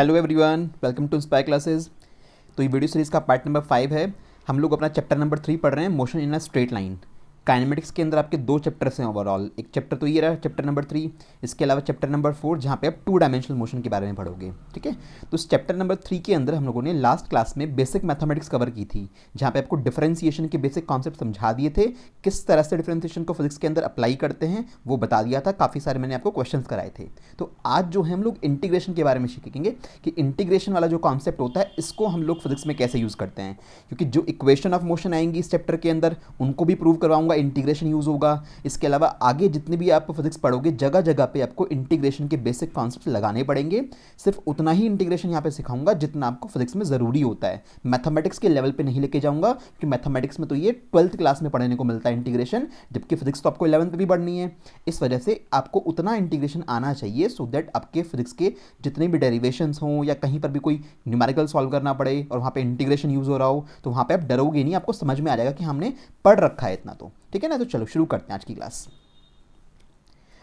Hello everyone, welcome to inspire classes. तो ये video series का पार्ट नंबर 5 है। हम लोग अपना चैप्टर नंबर 3 पढ़ रहे हैं, motion in a straight line. Kinematics के अंदर आपके दो चैप्टर्स हैं ओवरऑल। एक चैप्टर तो ये रहा चैप्टर नंबर 3, इसके अलावा चैप्टर नंबर 4 जहाँ पे आप 2 डायमेंशनल मोशन के बारे में पढ़ोगे। ठीक है, तो इस चैप्टर नंबर 3 के अंदर हम लोगों ने लास्ट क्लास में बेसिक मैथमेटिक्स कवर की थी, जहाँ पे आपको डिफरेंशिएशन के बेसिक कॉन्सेप्ट समझा दिए थे। किस तरह से डिफरेंशिएशन को फिजिक्स के अंदर अप्लाई करते हैं वो बता दिया था। काफ़ी सारे मैंने आपको क्वेश्चंस कराए थे। तो आज जो है हम लोग इंटीग्रेशन के बारे में सीखेंगे कि इंटीग्रेशन वाला जो कॉन्सेप्ट होता है इसको हम लोग फिजिक्स में कैसे यूज़ करते हैं, क्योंकि जो इक्वेशन ऑफ मोशन आएंगी इस चैप्टर के अंदर उनको भी प्रूव करवाऊंगा, इंटीग्रेशन यूज़ होगा। इसके अलावा आगे जितने भी आप फिजिक्स पढ़ोगे जगह जगह पे आपको इंटीग्रेशन के बेसिक कॉन्सेप्ट लगाने पड़ेंगे। सिर्फ उतना ही इंटीग्रेशन यहाँ पे सिखाऊंगा जितना आपको फिजिक्स में ज़रूरी होता है। मैथमेटिक्स के लेवल पे नहीं लेके जाऊंगा, क्योंकि मैथमेटिक्स में तो ये 12th क्लास में पढ़ने को मिलता है इंटीग्रेशन, जबकि फिजिक्स तो आपको 11th में भी पढ़नी है। इस वजह से आपको उतना इंटीग्रेशन आना चाहिए सो दैट आपके फिजिक्स के जितने भी डेरिवेशंस हों या कहीं पर भी कोई न्यूमेरिकल सॉल्व करना पड़े और वहाँ पे इंटीग्रेशन यूज़ हो रहा हो तो वहाँ पे आप डरोगे नहीं, आपको समझ में आ जाएगा कि हमने पढ़ रखा है इतना। तो ठीक है ना, तो चलो शुरू करते हैं आज की क्लास।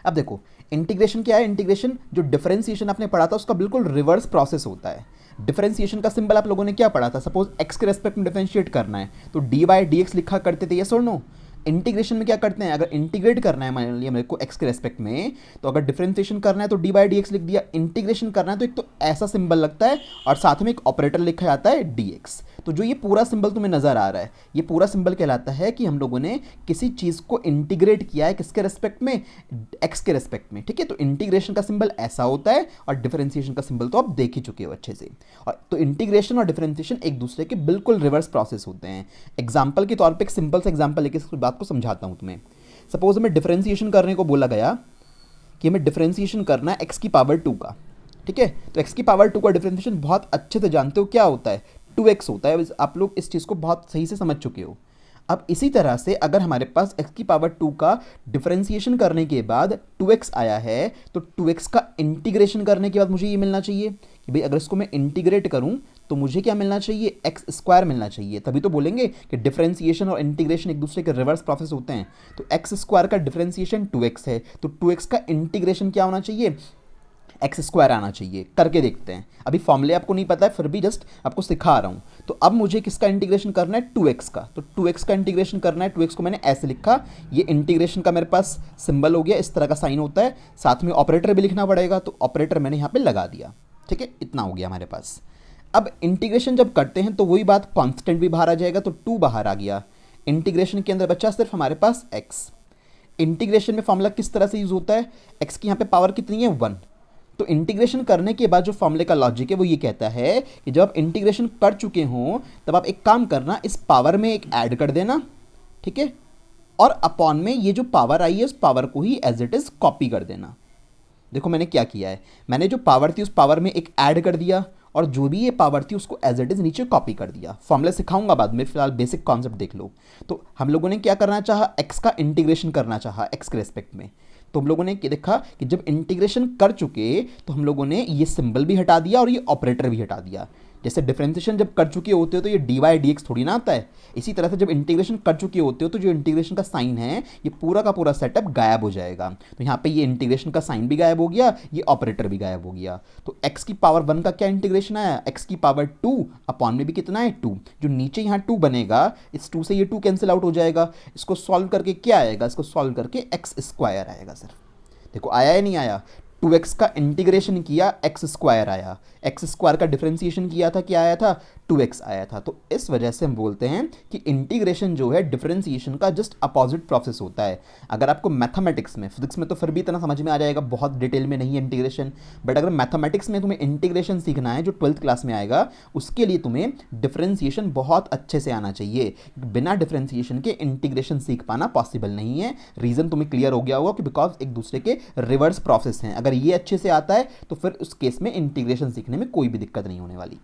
अब देखो इंटीग्रेशन क्या है। इंटीग्रेशन जो डिफरेंशिएशन आपने पढ़ा था उसका बिल्कुल रिवर्स प्रोसेस होता है। डिफरेंशिएशन का सिंबल आप लोगों ने क्या पढ़ा था, सपोज एक्स के रेस्पेक्ट में डिफरेंशिएट करना है तो डी बाई डी एक्स लिखा करते थे, यस और नो। इंटीग्रेशन में क्या करते हैं, अगर इंटीग्रेट करना है मान लिया मेरे को एक्स के रेस्पेक्ट में, तो अगर डिफरेंशिएशन करना है तो डी बाई डी एक्स लिख दिया। इंटीग्रेशन करना है तो एक तो ऐसा सिंबल लगता है और साथ में एक ऑपरेटर लिखा जाता है डी एक्स। तो जो ये पूरा सिंबल तुम्हें नजर आ रहा है ये पूरा सिंबल कहलाता है कि हम लोगों ने किसी चीज को इंटीग्रेट किया है किसके रेस्पेक्ट में, एक्स के रेस्पेक्ट में। ठीक है, तो इंटीग्रेशन का सिंबल ऐसा होता है और डिफरेंशिएशन का सिंबल तो आप देख ही चुके हो अच्छे से। और तो इंटीग्रेशन और डिफरेंशिएशन एक दूसरे के बिल्कुल रिवर्स प्रोसेस होते हैं। एग्जाम्पल के तौर पर एक सिंपल सा एग्जाम्पल लेके इस बात को समझाता हूं तुम्हें। सपोज हमें डिफरेंशिएशन करने को बोला गया कि हमें डिफरेंशिएशन करना है एक्स की पावर 2 का। ठीक है, तो एक्स की पावर 2 का डिफरेंशिएशन बहुत अच्छे से जानते हो क्या होता है, 2x होता है। आप लोग इस चीज़ को बहुत सही से समझ चुके हो। अब इसी तरह से अगर हमारे पास x की पावर 2 का डिफरेंशिएशन करने के बाद 2x आया है तो 2x का इंटीग्रेशन करने के बाद मुझे ये मिलना चाहिए कि भाई अगर इसको मैं इंटीग्रेट करूं तो मुझे क्या मिलना चाहिए, एक्स स्क्वायर मिलना चाहिए। तभी तो बोलेंगे कि डिफरेंशिएशन और इंटीग्रेशन एक दूसरे के रिवर्स प्रोसेस होते हैं। तो एक्स स्क्वायर का डिफरेंशिएशन 2x है तो 2x का इंटीग्रेशन क्या होना चाहिए, एक्स स्क्वायर आना चाहिए। करके देखते हैं, अभी फॉर्मूले आपको नहीं पता है फिर भी जस्ट आपको सिखा रहा हूँ। तो अब मुझे किसका इंटीग्रेशन करना है, 2x का। तो 2x का इंटीग्रेशन करना है, 2x को मैंने ऐसे लिखा, ये इंटीग्रेशन का मेरे पास सिंबल हो गया, इस तरह का साइन होता है। साथ में ऑपरेटर भी लिखना पड़ेगा तो ऑपरेटर मैंने यहाँ पे लगा दिया। ठीक है, इतना हो गया हमारे पास। अब इंटीग्रेशन जब करते हैं तो वही बात, कॉन्स्टेंट भी बाहर आ जाएगा तो 2 बाहर आ गया। इंटीग्रेशन के अंदर बचा सिर्फ हमारे पास x। इंटीग्रेशन में फॉर्मूला किस तरह से यूज होता है, x की यहाँ पे पावर कितनी है, 1। तो इंटीग्रेशन करने के बाद जो फॉर्मूले का लॉजिक है वो ये कहता है कि जब आप इंटीग्रेशन कर चुके हो तब आप एक काम करना, इस पावर में एक ऐड कर देना। ठीक है, और अपॉन में ये जो पावर आई है उस पावर को ही एज इट इज कॉपी कर देना। देखो मैंने क्या किया है, मैंने जो पावर थी उस पावर में एक ऐड कर दिया और जो भी ये पावर थी उसको एज इट इज नीचे कॉपी कर दिया। फॉर्मूला सिखाऊंगा बाद में, फिलहाल बेसिक कॉन्सेप्ट देख लो। तो हम लोगों ने क्या करना चाहा, एक्स का इंटीग्रेशन करना चाहा एक्स के रेस्पेक्ट में। तो हम लोगों ने क्या देखा कि जब इंटीग्रेशन कर चुके तो हम लोगों ने ये सिंबल भी हटा दिया और ये ऑपरेटर भी हटा दिया। जैसे डिफरेंशिएशन जब कर चुके होते हो तो ये डी वाई डी एक्स थोड़ी ना आता है। इसी तरह से जब इंटीग्रेशन कर चुके होते हो तो जो इंटीग्रेशन का साइन है ये पूरा का पूरा सेटअप गायब हो जाएगा। तो यहाँ पे ये इंटीग्रेशन का साइन भी गायब हो गया, ये ऑपरेटर भी गायब हो गया। तो x की पावर 1 का क्या इंटीग्रेशन आया, x की पावर 2 अपॉन में भी कितना है 2। जो नीचे यहाँ 2 बनेगा इस 2 से ये 2 कैंसिल आउट हो जाएगा। इसको सॉल्व करके क्या आएगा, इसको सॉल्व करके एक्स स्क्वायर आएगा सिर्फ। देखो आया या नहीं आया, 2x का इंटीग्रेशन किया एक्स स्क्वायर आया, एक्स स्क्वायर का डिफरेंशिएशन किया था क्या आया था, 2x आया था। तो इस वजह से हम बोलते हैं कि इंटीग्रेशन जो है डिफरेंशिएशन का जस्ट अपोजिट प्रोसेस होता है। अगर आपको मैथमेटिक्स में, फिजिक्स में तो फिर भी इतना समझ में आ जाएगा, बहुत डिटेल में नहीं है इंटीग्रेशन, बट अगर मैथमेटिक्स में तुम्हें इंटीग्रेशन सीखना है जो 12th क्लास में आएगा उसके लिए तुम्हें डिफरेंशिएशन बहुत अच्छे से आना चाहिए। बिना डिफरेंशिएशन के इंटीग्रेशन सीख पाना पॉसिबल नहीं है। रीज़न तुम्हें क्लियर हो गया होगा कि बिकॉज एक दूसरे के रिवर्स प्रोसेस हैं। अगर ये अच्छे से आता है तो फिर उस केस में इंटीग्रेशन सीखने में कोई भी दिक्कत नहीं होने वाली।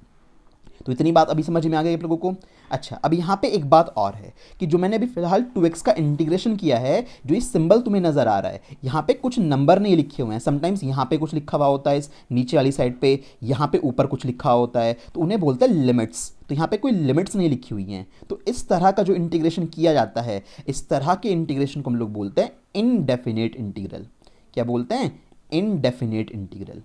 तो इतनी बात अभी समझ में आ गई आप लोगों को। अच्छा, अब यहाँ पे एक बात और है कि जो मैंने अभी फिलहाल 2x का इंटीग्रेशन किया है, जो ये सिंबल तुम्हें नजर आ रहा है यहाँ पे कुछ नंबर नहीं लिखे हुए हैं। समटाइम्स यहाँ पे कुछ लिखा हुआ होता है इस नीचे वाली साइड पे, यहाँ पे ऊपर कुछ लिखा होता है, तो उन्हें बोलते हैं लिमिट्स। तो यहाँ पे कोई लिमिट्स नहीं लिखी हुई हैं। तो इस तरह का जो इंटीग्रेशन किया जाता है, इस तरह के इंटीग्रेशन को हम लोग बोलते हैं इनडेफिनेट इंटीग्रल। क्या बोलते हैं, इनडेफिनेट इंटीग्रल।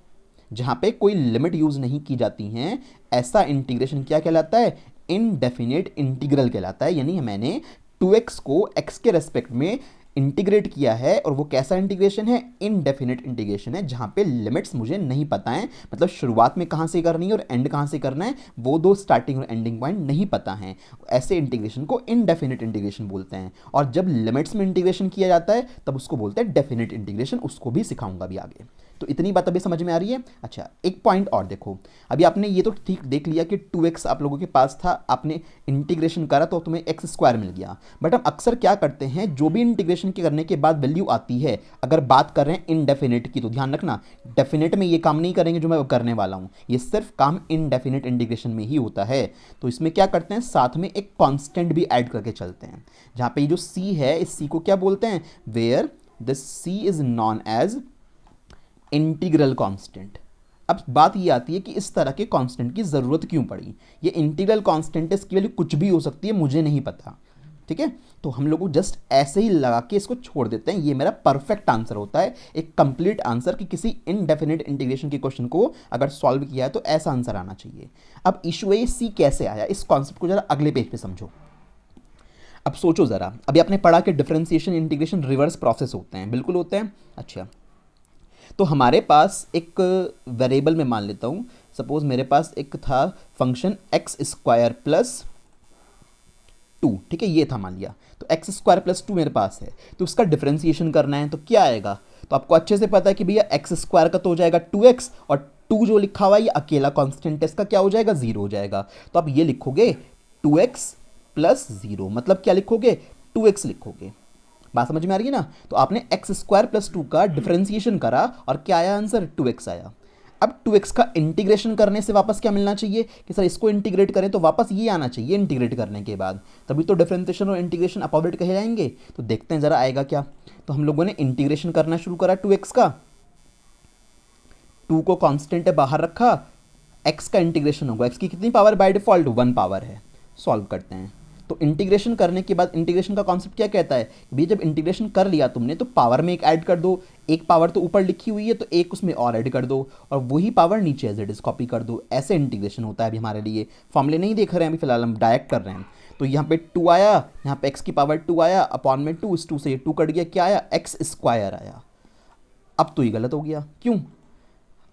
जहाँ पे कोई लिमिट यूज़ नहीं की जाती हैं, ऐसा इंटीग्रेशन क्या कहलाता है? इनडेफिनेट इंटीग्रल कहलाता है। यानी मैंने 2x को x के रेस्पेक्ट में इंटीग्रेट किया है, और वो कैसा इंटीग्रेशन है? इनडेफिनेट इंटीग्रेशन है, जहाँ पे लिमिट्स मुझे नहीं पता है, मतलब शुरुआत में कहाँ से करनी है और एंड कहाँ से करना है, वो दो स्टार्टिंग और एंडिंग पॉइंट नहीं पता है। ऐसे इंटीग्रेशन को इनडेफिनेट इंटीग्रेशन बोलते हैं। और जब लिमिट्स में इंटीग्रेशन किया जाता है तब उसको बोलते हैं डेफिनेट इंटीग्रेशन, उसको भी सिखाऊंगा अभी आगे। तो इतनी बात अभी समझ में आ रही है? अच्छा, एक पॉइंट और देखो। अभी आपने ये तो ठीक देख लिया कि 2x आप लोगों के पास था, आपने इंटीग्रेशन करा तो तुम्हें एक्स स्क्वायर मिल गया। बट हम अक्सर क्या करते हैं, जो भी इंटीग्रेशन के करने के बाद वैल्यू आती है, अगर बात कर रहे हैं इनडेफिनेट की, तो ध्यान रखना डेफिनेट में ये काम नहीं करेंगे जो मैं करने वाला हूँ, ये सिर्फ काम इनडेफिनेट इंटीग्रेशन में ही होता है। तो इसमें क्या करते हैं, साथ में एक कॉन्स्टेंट भी ऐड करके चलते हैं, जहाँ पे ये जो c है, इस c को क्या बोलते हैं? Where this c is known as integral constant. अब बात ये आती है कि इस तरह के कांस्टेंट की ज़रूरत क्यों पड़ी? ये इंटीग्रल कांस्टेंट है, इसकी वैल्यू कुछ भी हो सकती है, मुझे नहीं पता, ठीक है? तो हम लोग जस्ट ऐसे ही लगा के इसको छोड़ देते हैं। ये मेरा परफेक्ट आंसर होता है, एक कंप्लीट आंसर, कि किसी इनडेफिनेट इंटीग्रेशन के क्वेश्चन को अगर सॉल्व किया है तो ऐसा आंसर आना चाहिए। अब इशू है सी कैसे आया, इस कॉन्सेप्ट को जरा अगले पेज पे समझो। अब सोचो ज़रा, अभी आपने पढ़ा कि डिफरेंशिएशन इंटीग्रेशन रिवर्स प्रोसेस होते हैं, बिल्कुल होते हैं। अच्छा, तो हमारे पास एक वेरिएबल में मान लेता हूँ, सपोज मेरे पास एक था फंक्शन एक्स स्क्वायर प्लस 2, ठीक है, ये था मान लिया। तो एक्स स्क्वायर प्लस 2 मेरे पास है, तो उसका डिफरेंशिएशन करना है, तो क्या आएगा? तो आपको अच्छे से पता है कि भैया एक्स स्क्वायर का तो हो जाएगा 2x, और 2 जो लिखा हुआ है ये अकेला कॉन्स्टेंट है, इसका क्या हो जाएगा? 0 हो जाएगा। तो आप ये लिखोगे 2x प्लस 0, मतलब क्या लिखोगे? 2x लिखोगे। बात समझ में आ रही है ना? तो आपने एक्स स्क्वायर प्लस 2 का डिफरेंशिएशन करा और क्या आया आंसर? 2x आया। अब 2x का इंटीग्रेशन करने से वापस क्या मिलना चाहिए कि सर इसको इंटीग्रेट करें तो वापस ये आना चाहिए इंटीग्रेट करने के बाद, तभी तो डिफरेंशिएशन और इंटीग्रेशन अपोजिट कहे जाएंगे। तो देखते हैं जरा आएगा क्या। तो हम लोगों ने इंटीग्रेशन करना शुरू करा 2x का, 2 को कांस्टेंट है बाहर रखा, x का इंटीग्रेशन होगा, x की कितनी पावर बाय डिफॉल्ट? 1 पावर है। सॉल्व करते हैं। तो इंटीग्रेशन करने के बाद इंटीग्रेशन का कॉन्सेप्ट क्या कहता है? भी जब इंटीग्रेशन कर लिया तुमने तो पावर में एक ऐड कर दो, एक पावर तो ऊपर लिखी हुई है तो एक उसमें और ऐड कर दो, और वही पावर नीचे एज इट इज कॉपी कर दो। ऐसे इंटीग्रेशन होता है। अभी हमारे लिए फॉर्मूले नहीं देख रहे हैं, अभी फिलहाल हम डायरेक्ट कर रहे हैं। तो यहाँ पे 2 आया, यहाँ पे x की पावर 2 आया, अपॉन में 2, इस 2 से ये 2 कट गया, क्या आया? एक्स स्क्वायर आया। अब तो ये गलत हो गया, क्यों?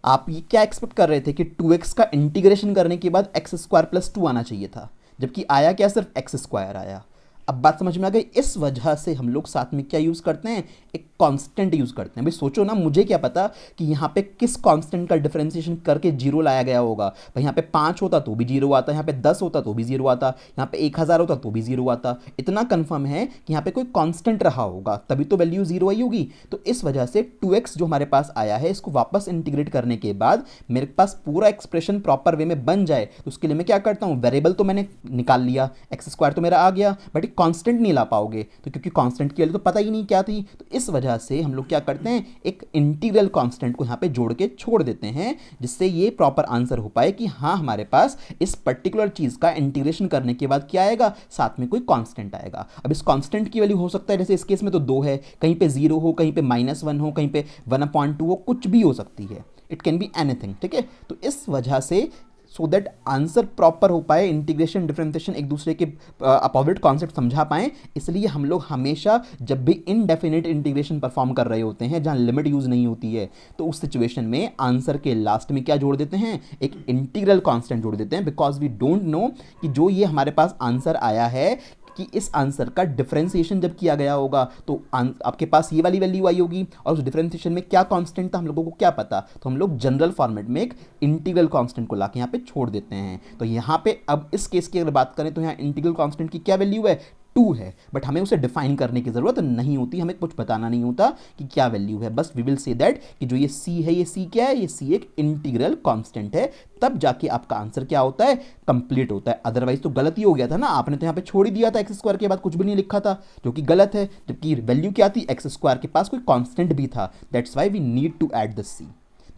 आप ये क्या एक्सपेक्ट कर रहे थे कि 2x का इंटीग्रेशन करने के बाद एक्स स्क्वायर प्लस 2 आना चाहिए था, जबकि आया क्या? सिर्फ एक्स स्क्वायर आया। अब बात समझ में आ गई? इस वजह से हम लोग साथ में क्या यूज़ करते हैं? एक कांस्टेंट यूज़ करते हैं। भाई सोचो ना, मुझे क्या पता कि यहाँ पे किस कांस्टेंट का डिफरेंशिएशन करके 0 लाया गया होगा। भाई यहाँ पे 5 होता तो भी 0 आता, यहाँ पे 10 होता तो भी 0 आता, यहाँ पे 1000 होता तो भी 0 आता। इतना कन्फर्म है कि यहाँ पे कोई कांस्टेंट रहा होगा, तभी तो वैल्यू 0 आई होगी। तो इस वजह से 2x जो हमारे पास आया है, इसको वापस इंटीग्रेट करने के बाद मेरे पास पूरा एक्सप्रेशन प्रॉपर वे में बन जाए, तो उसके लिए मैं क्या करता हूँ? वेरिएबल तो मैंने निकाल लिया, एक्स स्क्वायर तो मेरा आ गया, बट कांस्टेंट नहीं ला पाओगे, तो क्योंकि कांस्टेंट की वैल्यू तो पता ही नहीं क्या थी। तो इस वजह से हम लोग क्या करते हैं? एक इंटीग्रल कांस्टेंट को यहाँ पे जोड़ के छोड़ देते हैं, जिससे ये प्रॉपर आंसर हो पाए कि हाँ हमारे पास इस पर्टिकुलर चीज़ का इंटीग्रेशन करने के बाद क्या आएगा? साथ में कोई कांस्टेंट आएगा। अब इस कांस्टेंट की वैल्यू हो सकता है, जैसे इस केस में तो 2 है, कहीं पे 0 हो, कहीं पे -1 हो, कहीं पे 1/2 हो, कुछ भी हो सकती है। इट कैन बी एनीथिंग, ठीक है? तो इस वजह से सो दैट आंसर प्रॉपर हो पाए, इंटीग्रेशन डिफरेंशिएशन एक दूसरे के अपोजिट कॉन्सेप्ट समझा पाएं, इसलिए हम लोग हमेशा जब भी इनडेफिनेट इंटीग्रेशन परफॉर्म कर रहे होते हैं, जहां लिमिट यूज़ नहीं होती है, तो उस सिचुएशन में आंसर के लास्ट में क्या जोड़ देते हैं? एक इंटीग्रल कांस्टेंट जोड़ देते हैं, बिकॉज वी डोंट नो कि जो ये हमारे पास आंसर आया है कि इस आंसर का डिफरेंशिएशन जब किया गया होगा तो आपके पास ये वाली वैल्यू आई होगी, और उस डिफरेंशिएशन में क्या कांस्टेंट था हम लोगों को क्या पता, तो हम लोग जनरल फॉर्मेट में एक इंटीग्रल कांस्टेंट को लाके यहाँ पे छोड़ देते हैं। तो यहाँ पे अब इस केस की अगर बात करें तो यहाँ इंटीग्रल कांस्टेंट की क्या वैल्यू है? 2 है, बट हमें उसे डिफाइन करने की ज़रूरत नहीं होती, हमें कुछ बताना नहीं होता कि क्या वैल्यू है, बस वी विल से दैट कि जो ये c है, ये c क्या है? ये c एक इंटीग्रल कांस्टेंट है, तब जाके आपका आंसर क्या होता है? कंप्लीट होता है। अदरवाइज तो गलत ही हो गया था ना, आपने तो यहाँ पे छोड़ ही दिया था, एक्स स्क्वायर के बाद कुछ भी नहीं लिखा था, जो कि गलत है, जबकि वैल्यू क्या थी? एक्स स्क्वायर के पास कोई कॉन्स्टेंट भी था, that's why we need to add the c।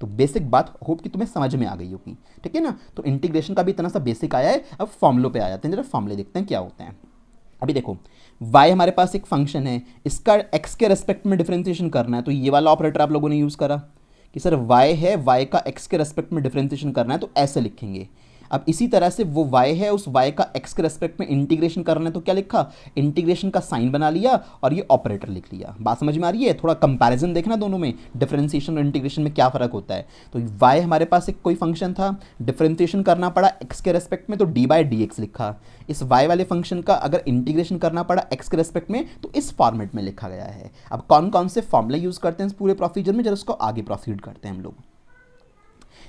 तो बेसिक बात होप कि तुम्हें समझ में आ गई होगी, ठीक है ना? तो इंटीग्रेशन का भी इतना सा बेसिक आया है। अब फॉर्मूलों पे आ जाते हैं, जरा फॉर्मूले देखते हैं क्या होते हैं। अभी देखो, y हमारे पास एक फंक्शन है, इसका x के रेस्पेक्ट में डिफरेंशिएशन करना है, तो ये वाला ऑपरेटर आप लोगों ने यूज़ करा कि सर y है, y का x के रेस्पेक्ट में डिफरेंशिएशन करना है तो ऐसे लिखेंगे। अब इसी तरह से वो y है, उस y का x के रेस्पेक्ट में इंटीग्रेशन करना है तो क्या लिखा, इंटीग्रेशन का साइन बना लिया और ये ऑपरेटर लिख लिया। बात समझ में आ रही है? थोड़ा कंपैरिजन देखना दोनों में, डिफरेंशिएशन और इंटीग्रेशन में क्या फ़र्क होता है। तो y हमारे पास एक कोई फंक्शन था, डिफरेंशिएशन करना पड़ा x के रेस्पेक्ट में तो डी बाई डी एक्स लिखा। इस y वाले फंक्शन का अगर इंटीग्रेशन करना पड़ा x के रेस्पेक्ट में तो इस फॉर्मेट में लिखा गया है। अब कौन कौन से फॉर्मूले यूज़ करते हैं इस पूरे प्रोसीजर में, जरा उसको आगे प्रोसीड करते हैं हम लोग।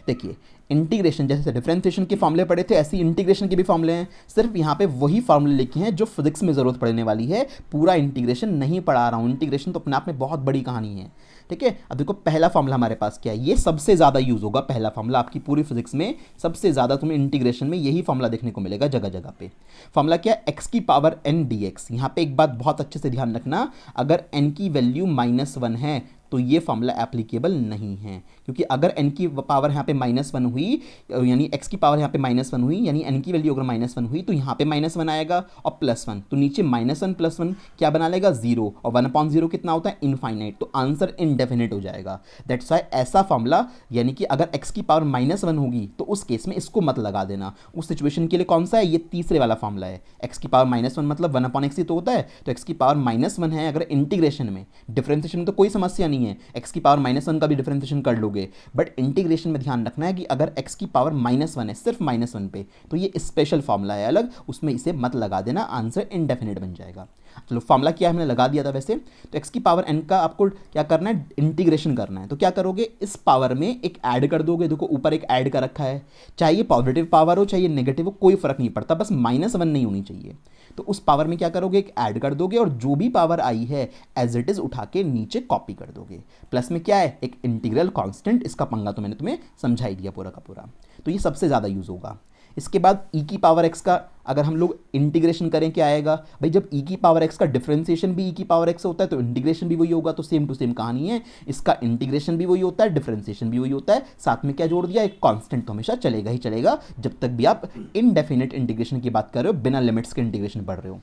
देखिए इंटीग्रेशन, जैसे डिफरेंशिएशन के फॉर्मूले पढ़े थे ऐसे इंटीग्रेशन के भी फॉर्मूले हैं, सिर्फ यहाँ पे वही फॉर्मूले लिखे हैं जो फिजिक्स में ज़रूरत पड़ने वाली है। पूरा इंटीग्रेशन नहीं पढ़ा रहा हूँ, इंटीग्रेशन तो अपने आप में बहुत बड़ी कहानी है। ठीक है, अब देखो पहला फॉर्मूला हमारे पास क्या है, ये सबसे ज़्यादा यूज़ होगा। पहला फॉर्मूला आपकी पूरी फिजिक्स में सबसे ज़्यादा तुम्हें इंटीग्रेशन में यही फॉर्मूला देखने को मिलेगा जगह जगह पे। फॉर्मूला क्या है, एक्स की पावर एन डी एक्स। यहाँ पे एक बात बहुत अच्छे से ध्यान रखना, अगर एन की वैल्यू -1 है तो ये फॉर्मूला एप्लीकेबल नहीं है, क्योंकि अगर n की पावर यहाँ पे -1 हुई, यानी x की पावर यहाँ पे -1 हुई, यानी n की वैल्यू अगर -1 हुई तो यहाँ पे -1 आएगा और +1, तो नीचे -1 + 1 क्या बना लेगा, 0, और 1/0 कितना होता है, इनफाइनाइट, तो आंसर इनडेफिनेट हो जाएगा। दैट्स वाई ऐसा फॉर्मूला, यानी कि अगर x की पावर -1 होगी तो उस केस में इसको मत लगा देना। उस सिचुएशन के लिए कौन सा है, ये तीसरे वाला फॉर्मूला है। x की पावर -1 मतलब 1/x ही तो होता है, तो x की पावर -1 है अगर इंटीग्रेशन में, डिफरेंशिएशन में तो कोई समस्या नहीं है, x की पावर -1 का भी डिफरेंशिएशन कर लोगे, बट इंटीग्रेशन में ध्यान रखना है कि अगर x की पावर -1 है, सिर्फ -1 पे, तो ये स्पेशल फॉर्मूला है अलग, उसमें इसे मत लगा देना, आंसर इनडेफिनेट बन जाएगा। चलो फॉर्मूला क्या है हमने लगा दिया था वैसे, तो x की पावर n का आपको क्या करना है, इंटीग्रेशन करना है। तो क्या करोगे, इस पावर में एक ऐड कर दोगे, देखो ऊपर एक ऐड का रखा है, चाहे पॉजिटिव पावर हो चाहे नेगेटिव हो कोई फर्क नहीं पड़ता, बस -1 नहीं होनी चाहिए। तो उस पावर में क्या करोगे, एक ऐड कर दोगे और जो भी पावर आई है एज इट इज उठा के नीचे कॉपी कर दोगे। प्लस में क्या है, एक इंटीग्रल कांस्टेंट, इसका पंगा तो मैंने तुम्हें समझा ही दिया पूरा का पूरा। तो ये सबसे ज़्यादा यूज़ होगा। इसके बाद e की पावर x का अगर हम लोग इंटीग्रेशन करें क्या आएगा भाई, जब e की पावर x का डिफरेंशिएशन भी e की पावर x होता है तो इंटीग्रेशन भी वही होगा, तो सेम टू सेम कहानी है, इसका इंटीग्रेशन भी वही होता है, डिफरेंशिएशन भी वही होता है, साथ में क्या जोड़ दिया, एक कांस्टेंट तो हमेशा चलेगा ही चलेगा जब तक भी आप इनडेफिनेट इंटीग्रेशन की बात कर रहे हो, बिना लिमिट्स के इंटीग्रेशन पढ़ रहे हो।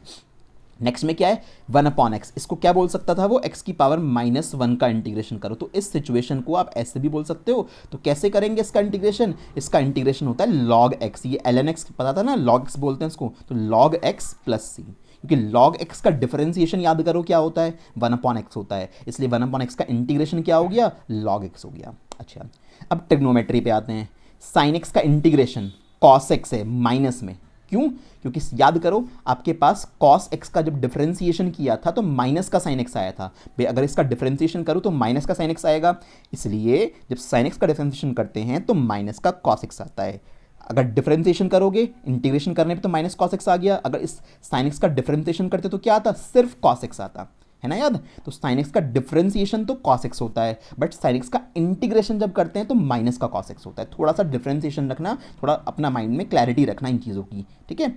नेक्स्ट में क्या है, 1/x, इसको क्या बोल सकता था वो, x की पावर -1 का इंटीग्रेशन करो, तो इस सिचुएशन को आप ऐसे भी बोल सकते हो। तो कैसे करेंगे इसका इंटीग्रेशन, इसका इंटीग्रेशन होता है log x, ये ln x पता था ना, log x बोलते हैं इसको, तो log x + c, क्योंकि log x का डिफरेंशिएशन याद करो क्या होता है, 1/x होता है, इसलिए 1/x का इंटीग्रेशन क्या हो गया, log x हो गया। अच्छा अब ट्रिग्नोमेट्री पे आते हैं, sin x का इंटीग्रेशन cos x है माइनस में, क्यों, क्योंकि याद करो आपके पास cos x का जब डिफरेंशिएशन किया था तो माइनस का sin x आया था, अगर इसका डिफरेंशिएशन करूं तो माइनस का sin x आएगा, इसलिए जब sin x का डिफरेंशिएशन करते हैं तो माइनस का cos x आता है। अगर डिफरेंशिएशन करोगे इंटीग्रेशन करने पे तो माइनस cos x आ गया, अगर इस sin x का डिफरेंशिएशन करते तो क्या आता, सिर्फ cos x आता है ना याद। तो sin x का डिफरेंशिएशन तो cos x होता है, बट sin x का इंटीग्रेशन जब करते हैं तो माइनस का cos x होता है। थोड़ा सा डिफरेंशिएशन रखना, थोड़ा अपना माइंड में क्लैरिटी रखना इन चीज़ों की, ठीक है।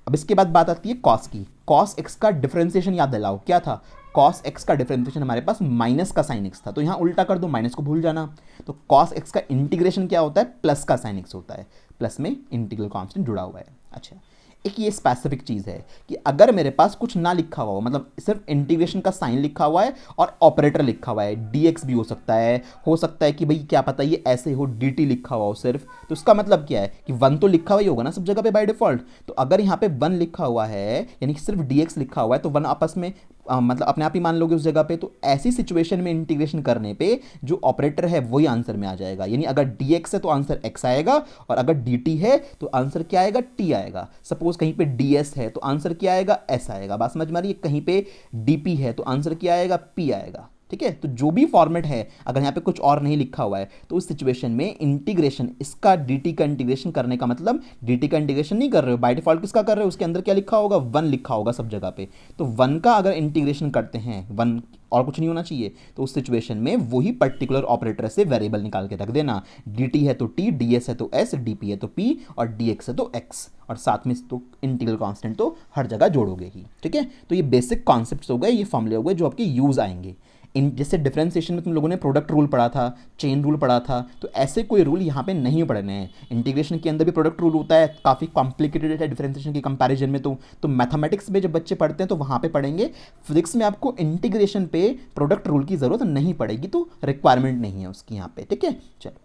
अब इसके बाद बात आती है cos की, cos x का डिफरेंशिएशन याद दिलाओ क्या था, cos x का डिफरेंशिएशन हमारे पास माइनस का sin x था, तो यहाँ उल्टा कर दो, माइनस को भूल जाना। तो cos x का इंटीग्रेशन क्या होता है, प्लस का sin x होता है, प्लस में इंटीग्रल कांस्टेंट जुड़ा हुआ है। अच्छा एक ये स्पेसिफिक चीज़ है कि अगर मेरे पास कुछ ना लिखा हुआ हो, मतलब सिर्फ इंटीग्रेशन का साइन लिखा हुआ है और ऑपरेटर लिखा हुआ है, dx भी हो सकता है कि भाई क्या पता ये ऐसे हो dt लिखा हुआ हो सिर्फ, तो उसका मतलब क्या है कि 1 तो लिखा हुआ ही होगा ना सब जगह पे बाय डिफॉल्ट। तो अगर यहाँ पे 1 लिखा हुआ है यानी कि सिर्फ dx लिखा हुआ है तो 1 आपस में मतलब अपने आप ही मान लोगे उस जगह पे, तो ऐसी सिचुएशन में इंटीग्रेशन करने पे जो ऑपरेटर है वही आंसर में आ जाएगा, यानी अगर dx है तो आंसर x आएगा, और अगर dt है तो आंसर क्या आएगा, t आएगा। सपोज कहीं पे ds है तो आंसर क्या आएगा, s आएगा। बात समझ में आ रही है, कहीं पे dp है तो आंसर क्या आएगा, p आएगा, ठीक है। तो जो भी फॉर्मेट है, अगर यहाँ पे कुछ और नहीं लिखा हुआ है तो उस सिचुएशन में इंटीग्रेशन, इसका dt का इंटीग्रेशन करने का मतलब dt का इंटीग्रेशन नहीं कर रहे हो, बाय डिफॉल्ट किसका कर रहे हो, उसके अंदर क्या लिखा होगा, 1 लिखा होगा सब जगह पे। तो 1 का अगर इंटीग्रेशन करते हैं, 1 और कुछ नहीं होना चाहिए, तो उस सिचुएशन में वही पर्टिकुलर ऑपरेटर से वेरिएबल निकाल के रख देना, dt है तो t, ds है तो s, dp है तो p और dx है तो x, और साथ में तो इंटीग्रल कांस्टेंट तो हर जगह जोड़ोगे ही, ठीक है। तो ये बेसिक कॉन्सेप्ट्स हो गए, ये फॉर्मूले हो गए जो आपके यूज आएंगे। जैसे डिफरेंशिएशन में तुम लोगों ने प्रोडक्ट रूल पढ़ा था, चेन रूल पढ़ा था, तो ऐसे कोई रूल यहाँ पे नहीं पढ़ने हैं। इंटीग्रेशन के अंदर भी प्रोडक्ट रूल होता है, काफ़ी कॉम्प्लिकेटेड है डिफरेंशिएशन के कंपैरिजन में। तो मैथमेटिक्स में जब बच्चे पढ़ते हैं तो वहाँ पे पढ़ेंगे। फिजिक्स में आपको इंटीग्रेशन पे प्रोडक्ट रूल की ज़रूरत नहीं पड़ेगी, तो रिक्वायरमेंट नहीं है उसकी यहाँ पे, ठीक है। चलो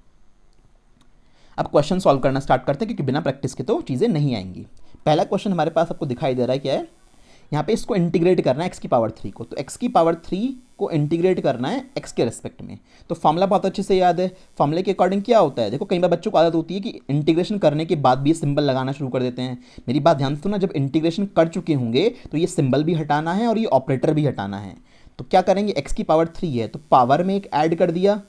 अब क्वेश्चन सॉल्व करना स्टार्ट करते हैं, क्योंकि बिना प्रैक्टिस के तो चीज़ें नहीं आएंगी। पहला क्वेश्चन हमारे पास आपको दिखाई दे रहा है, क्या है, यहाँ पे इसको इंटीग्रेट करना है एक्स की पावर 3 को। तो एक्स की पावर 3 को इंटीग्रेट करना है एक्स के रेस्पेक्ट में। तो फॉर्मूला बहुत अच्छे से याद है। फॉर्मूले के अकॉर्डिंग क्या होता है, देखो कई बार बच्चों को आदत होती है कि इंटीग्रेशन करने के बाद भी ये सिंबल लगाना शुरू कर देते हैं। मेरी बात ध्यान से सुनना, जब इंटीग्रेशन कर चुके होंगे तो ये सिंबल भी हटाना है और ये ऑपरेटर भी हटाना है। तो क्या करेंगे, एक्स की पावर 3 है तो पावर में एक ऐड कर दिया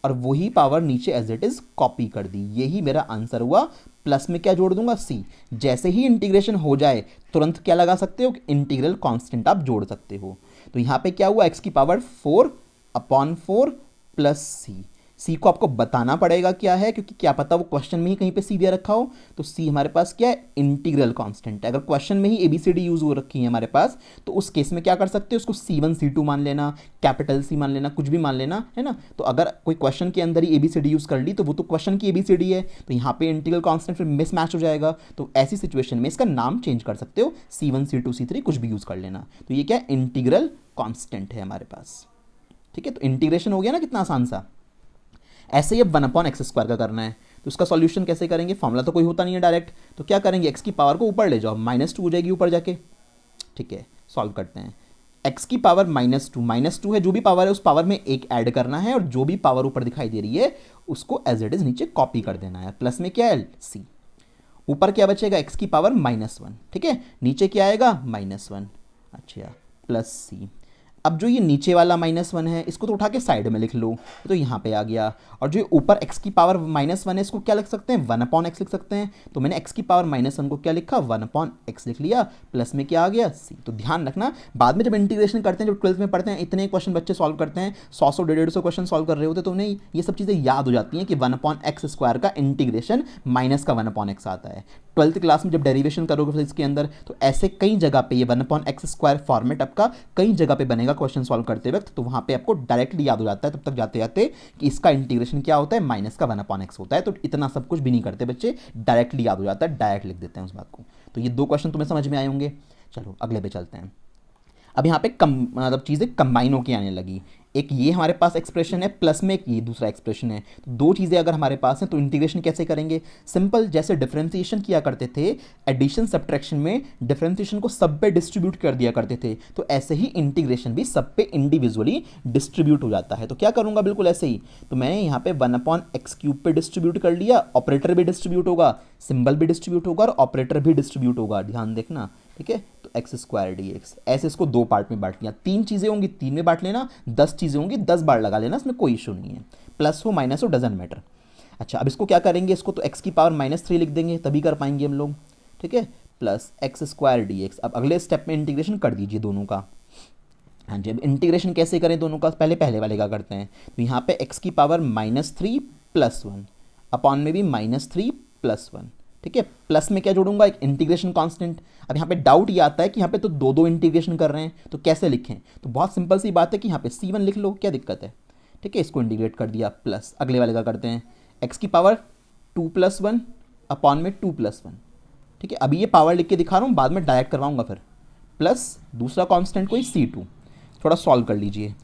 और वही पावर नीचे एज इट इज कॉपी कर दी। यही मेरा आंसर हुआ। प्लस में क्या जोड़ दूंगा, सी। जैसे ही इंटीग्रेशन हो जाए तुरंत क्या लगा सकते हो, इंटीग्रल कांस्टेंट आप जोड़ सकते हो। तो यहाँ पे क्या हुआ, एक्स की पावर 4/4 प्लस सी। सी को आपको बताना पड़ेगा क्या है, क्योंकि क्या पता वो क्वेश्चन में ही कहीं पे सी दिया रखा हो। तो सी हमारे पास क्या है, इंटीग्रल कांस्टेंट है। अगर क्वेश्चन में ही एबीसीडी यूज हो रखी है हमारे पास, तो उस केस में क्या कर सकते हो, उसको C1 C2 मान लेना, कैपिटल सी मान लेना, कुछ भी मान लेना, है ना। तो अगर कोई क्वेश्चन के अंदर ही एबीसीडी यूज कर ली तो वो तो क्वेश्चन की एबीसीडी है, तो यहाँ पे इंटीग्रल कांस्टेंट फिर मिस मैच हो जाएगा। तो ऐसी सिचुएशन में इसका नाम चेंज कर सकते हो, C1 C2 C3 कुछ भी यूज कर लेना। तो ये क्या है, इंटीग्रल कांस्टेंट है हमारे पास, ठीक है। तो इंटीग्रेशन हो गया ना कितना आसान सा। ऐसे ही अब 1/x² का करना है। तो उसका सॉल्यूशन कैसे करेंगे, फॉर्मूला तो कोई होता नहीं है डायरेक्ट, तो क्या करेंगे, एक्स की पावर को ऊपर ले जाओ, -2 हो जाएगी ऊपर जाके, ठीक है। सॉल्व करते हैं। एक्स की पावर -2 है, जो भी पावर है उस पावर में एक ऐड करना है, और जो भी पावर ऊपर दिखाई दे रही है उसको एज इट इज नीचे कॉपी कर देना है। प्लस में क्या है, सी। ऊपर क्या बचेगा, एक्स की पावर -1, ठीक है। नीचे क्या आएगा, -1, अच्छा, प्लस सी। अब जो ये नीचे वाला -1 है इसको तो उठा के साइड में लिख लो, तो यहाँ पे आ गया। और जो ऊपर x की पावर -1 है इसको क्या लिख सकते हैं, 1/x लिख सकते हैं। तो मैंने x की पावर -1 को क्या लिखा, 1/x लिख लिया। प्लस में क्या आ गया, c। तो ध्यान रखना, बाद में जब इंटीग्रेशन करते हैं, जब 12th में पढ़ते हैं, इतने क्वेश्चन बच्चे सॉल्व करते हैं, 100 150 क्वेश्चन सॉल्व कर रहे होते, तो उन्हें ये सब चीज़ें याद हो जाती हैं कि 1/x² का इंटीग्रेशन माइनस का 1/x आता है। 12th क्लास में जब डेरिवेशन करोगे फिजिक्स के अंदर, तो ऐसे कई जगह पे ये 1/x² फॉर्मेट आपका कई जगह पे बनेगा क्वेश्चन सॉल्व करते वक्त। तो वहाँ पे आपको डायरेक्टली याद हो जाता है तब तक जाते जाते कि इसका इंटीग्रेशन क्या होता है, माइनस का 1/x होता है। तो इतना सब कुछ भी नहीं करते बच्चे, डायरेक्टली याद हो जाता है, डायरेक्ट लिख देते हैं उस बात को। तो ये 2 क्वेश्चन तुम्हें समझ में आए होंगे। चलो अगले पे चलते हैं। अब यहाँ पे मतलब चीज़ें कंबाइन होके आने लगी। एक ये हमारे पास एक्सप्रेशन है, प्लस में एक ये दूसरा एक्सप्रेशन है। तो 2 चीज़ें अगर हमारे पास हैं तो इंटीग्रेशन कैसे करेंगे, सिंपल, जैसे डिफरेंशिएशन किया करते थे एडिशन सब्ट्रैक्शन में, डिफरेंशिएशन को सब पे डिस्ट्रीब्यूट कर दिया करते थे, तो ऐसे ही इंटीग्रेशन भी सब पे इंडिविजुअली डिस्ट्रीब्यूट हो जाता है। तो क्या करूँगा, बिल्कुल ऐसे ही। तो मैंने यहाँ पे 1/x³ पे डिस्ट्रीब्यूट कर लिया, ऑपरेटर भी डिस्ट्रीब्यूट होगा, सिंबल भी डिस्ट्रीब्यूट होगा और ऑपरेटर भी डिस्ट्रीब्यूट होगा, ध्यान देखना, ठीक है। तो x² dx, ऐसे इसको 2 पार्ट में बांट लिया। 3 चीज़ें होंगी 3 में बांट लेना, 10 चीज़ें होंगी 10 बार लगा लेना, इसमें कोई इशू नहीं है, प्लस हो माइनस हो डजेंट मैटर। अच्छा, अब इसको क्या करेंगे, इसको तो x की पावर -3 लिख देंगे, तभी कर पाएंगे हम लोग, ठीक है, प्लस x² dx। अब अगले स्टेप में इंटीग्रेशन कर दीजिए दोनों का। हाँ जी, अब इंटीग्रेशन कैसे करें दोनों का, पहले वाले का करते हैं। तो यहाँ पे x की पावर -3 + 1 अपॉन में भी -3 + 1, ठीक है। प्लस में क्या जोड़ूंगा, एक इंटीग्रेशन कांस्टेंट। अब यहाँ पे डाउट ये आता है कि यहाँ पे तो दो इंटीग्रेशन कर रहे हैं, तो कैसे लिखें। तो बहुत सिंपल सी बात है कि यहाँ पे C1 लिख लो, क्या दिक्कत है, ठीक है। इसको इंटीग्रेट कर दिया, प्लस अगले वाले का करते हैं, x की पावर 2 + 1 अपॉन में 2 + 1, ठीक है। अभी ये पावर लिख के दिखा रहा हूँ, बाद में डायरेक्ट करवाऊंगा फिर, प्लस दूसरा कॉन्स्टेंट कोई C2। थोड़ा सॉल्व कर लीजिए।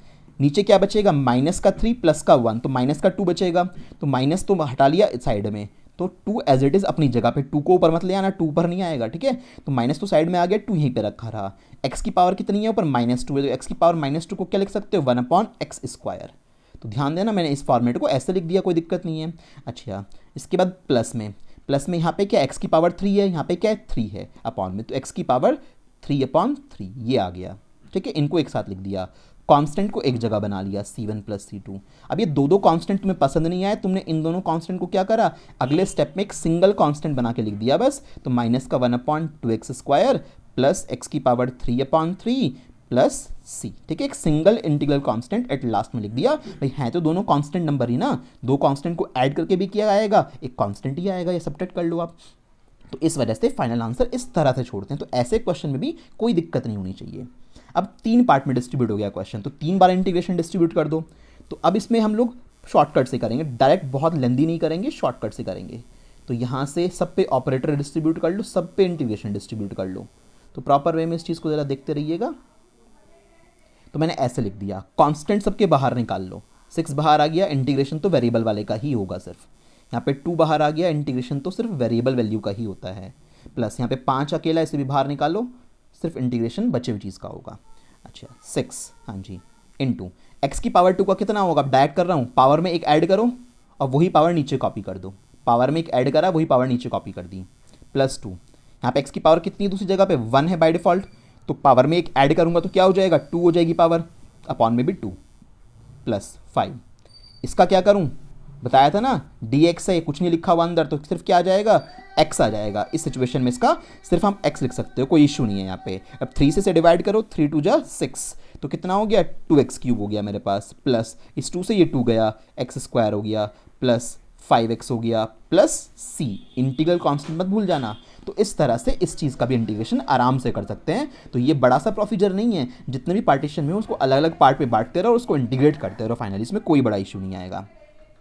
नीचे क्या बचेगा, -3 + 1, तो -2 बचेगा। तो माइनस तो हटा लिया साइड में, तो 2 एज इट इज़ अपनी जगह पे, 2 को ऊपर मत ले आना, 2 पर नहीं आएगा, ठीक है। तो माइनस तो साइड में आ गया, 2 यहीं पे रखा रहा। x की पावर कितनी है ऊपर, -2 है, तो x की पावर -2 को क्या लिख सकते हो, 1/x²। तो ध्यान देना, मैंने इस फॉर्मेट को ऐसे लिख दिया, कोई दिक्कत नहीं है। अच्छा, इसके बाद प्लस में यहाँ पे क्या, x की पावर 3 है, यहाँ पे क्या है 3 है अपॉन में, तो x की पावर 3/3 ये आ गया, ठीक है। इनको एक साथ लिख दिया, कांस्टेंट को एक जगह बना लिया, C1 + C2। अब ये दो कांस्टेंट तुम्हें पसंद नहीं आए, तुमने इन दोनों कांस्टेंट को क्या करा, अगले स्टेप में एक सिंगल कांस्टेंट बना के लिख दिया बस। तो -1/2x² प्लस x की पावर 3/3 प्लस c, ठीक है। एक single integral constant at last में लिख दिया। भाई है तो दोनों कांस्टेंट नंबर ही ना, 2 कांस्टेंट को ऐड करके भी किया आएगा, एक कांस्टेंट ही आएगा, ये सब्ट्रैक्ट कर लो आप। तो इस वजह से फाइनल आंसर इस तरह से छोड़ते हैं। तो ऐसे क्वेश्चन में भी कोई दिक्कत नहीं होनी चाहिए। अब 3 पार्ट में डिस्ट्रीब्यूट हो गया क्वेश्चन, तो 3 बार इंटीग्रेशन डिस्ट्रीब्यूट कर दो। तो अब इसमें हम लोग शॉर्टकट से करेंगे, डायरेक्ट बहुत लेंदी नहीं करेंगे, शॉर्टकट से करेंगे। तो यहाँ से सब पे ऑपरेटर डिस्ट्रीब्यूट कर लो, सब पे इंटीग्रेशन डिस्ट्रीब्यूट कर लो। तो प्रॉपर वे में इस चीज़ को ज़रा देखते रहिएगा। तो मैंने ऐसे लिख दिया, कांस्टेंट सबके बाहर निकाल लो, 6 बाहर आ गया, इंटीग्रेशन तो वेरिएबल वाले का ही होगा सिर्फ। यहाँ पे 2 बाहर आ गया, इंटीग्रेशन तो सिर्फ वेरिएबल वैल्यू का ही होता है। प्लस यहाँ पे 5 अकेला, इसे भी बाहर निकालो, सिर्फ इंटीग्रेशन बचे हुई चीज़ का होगा। अच्छा 6, हाँ जी, इंटू एक्स की पावर 2 का कितना होगा, डायरेक्ट कर रहा हूँ, पावर में एक ऐड करो और वही पावर नीचे कॉपी कर दो। पावर में एक ऐड करा, वही पावर नीचे कॉपी कर दी, प्लस 2। यहाँ पे एक्स की पावर कितनी है दूसरी जगह पे, 1 है बाय डिफॉल्ट, तो पावर में एक ऐड करूँगा तो क्या हो जाएगा, 2 हो जाएगी पावर, अपॉन में भी 2, प्लस 5। इसका क्या करूँ, बताया था ना dx है, कुछ नहीं लिखा हुआ अंदर, तो सिर्फ क्या आ जाएगा, x आ जाएगा। इस सिचुएशन में इसका सिर्फ हम x लिख सकते हो, कोई इशू नहीं है यहाँ पे। अब 3 से डिवाइड करो, 3 2 जा 6, तो कितना हो गया, 2x क्यूब हो गया मेरे पास, प्लस इस 2 से ये 2 गया, x स्क्वायर हो गया, प्लस 5x हो गया, प्लस c, इंटीग्रल कांस्टेंट मत भूल जाना। तो इस तरह से इस चीज़ का भी इंटीग्रेशन आराम से कर सकते हैं। तो ये बड़ा सा प्रोसीजर नहीं है, जितने भी पार्टीशन में उसको अलग अलग पार्ट पे बांटते रहो और उसको इंटीग्रेट करते रहो, फाइनली इसमें कोई बड़ा इशू नहीं आएगा।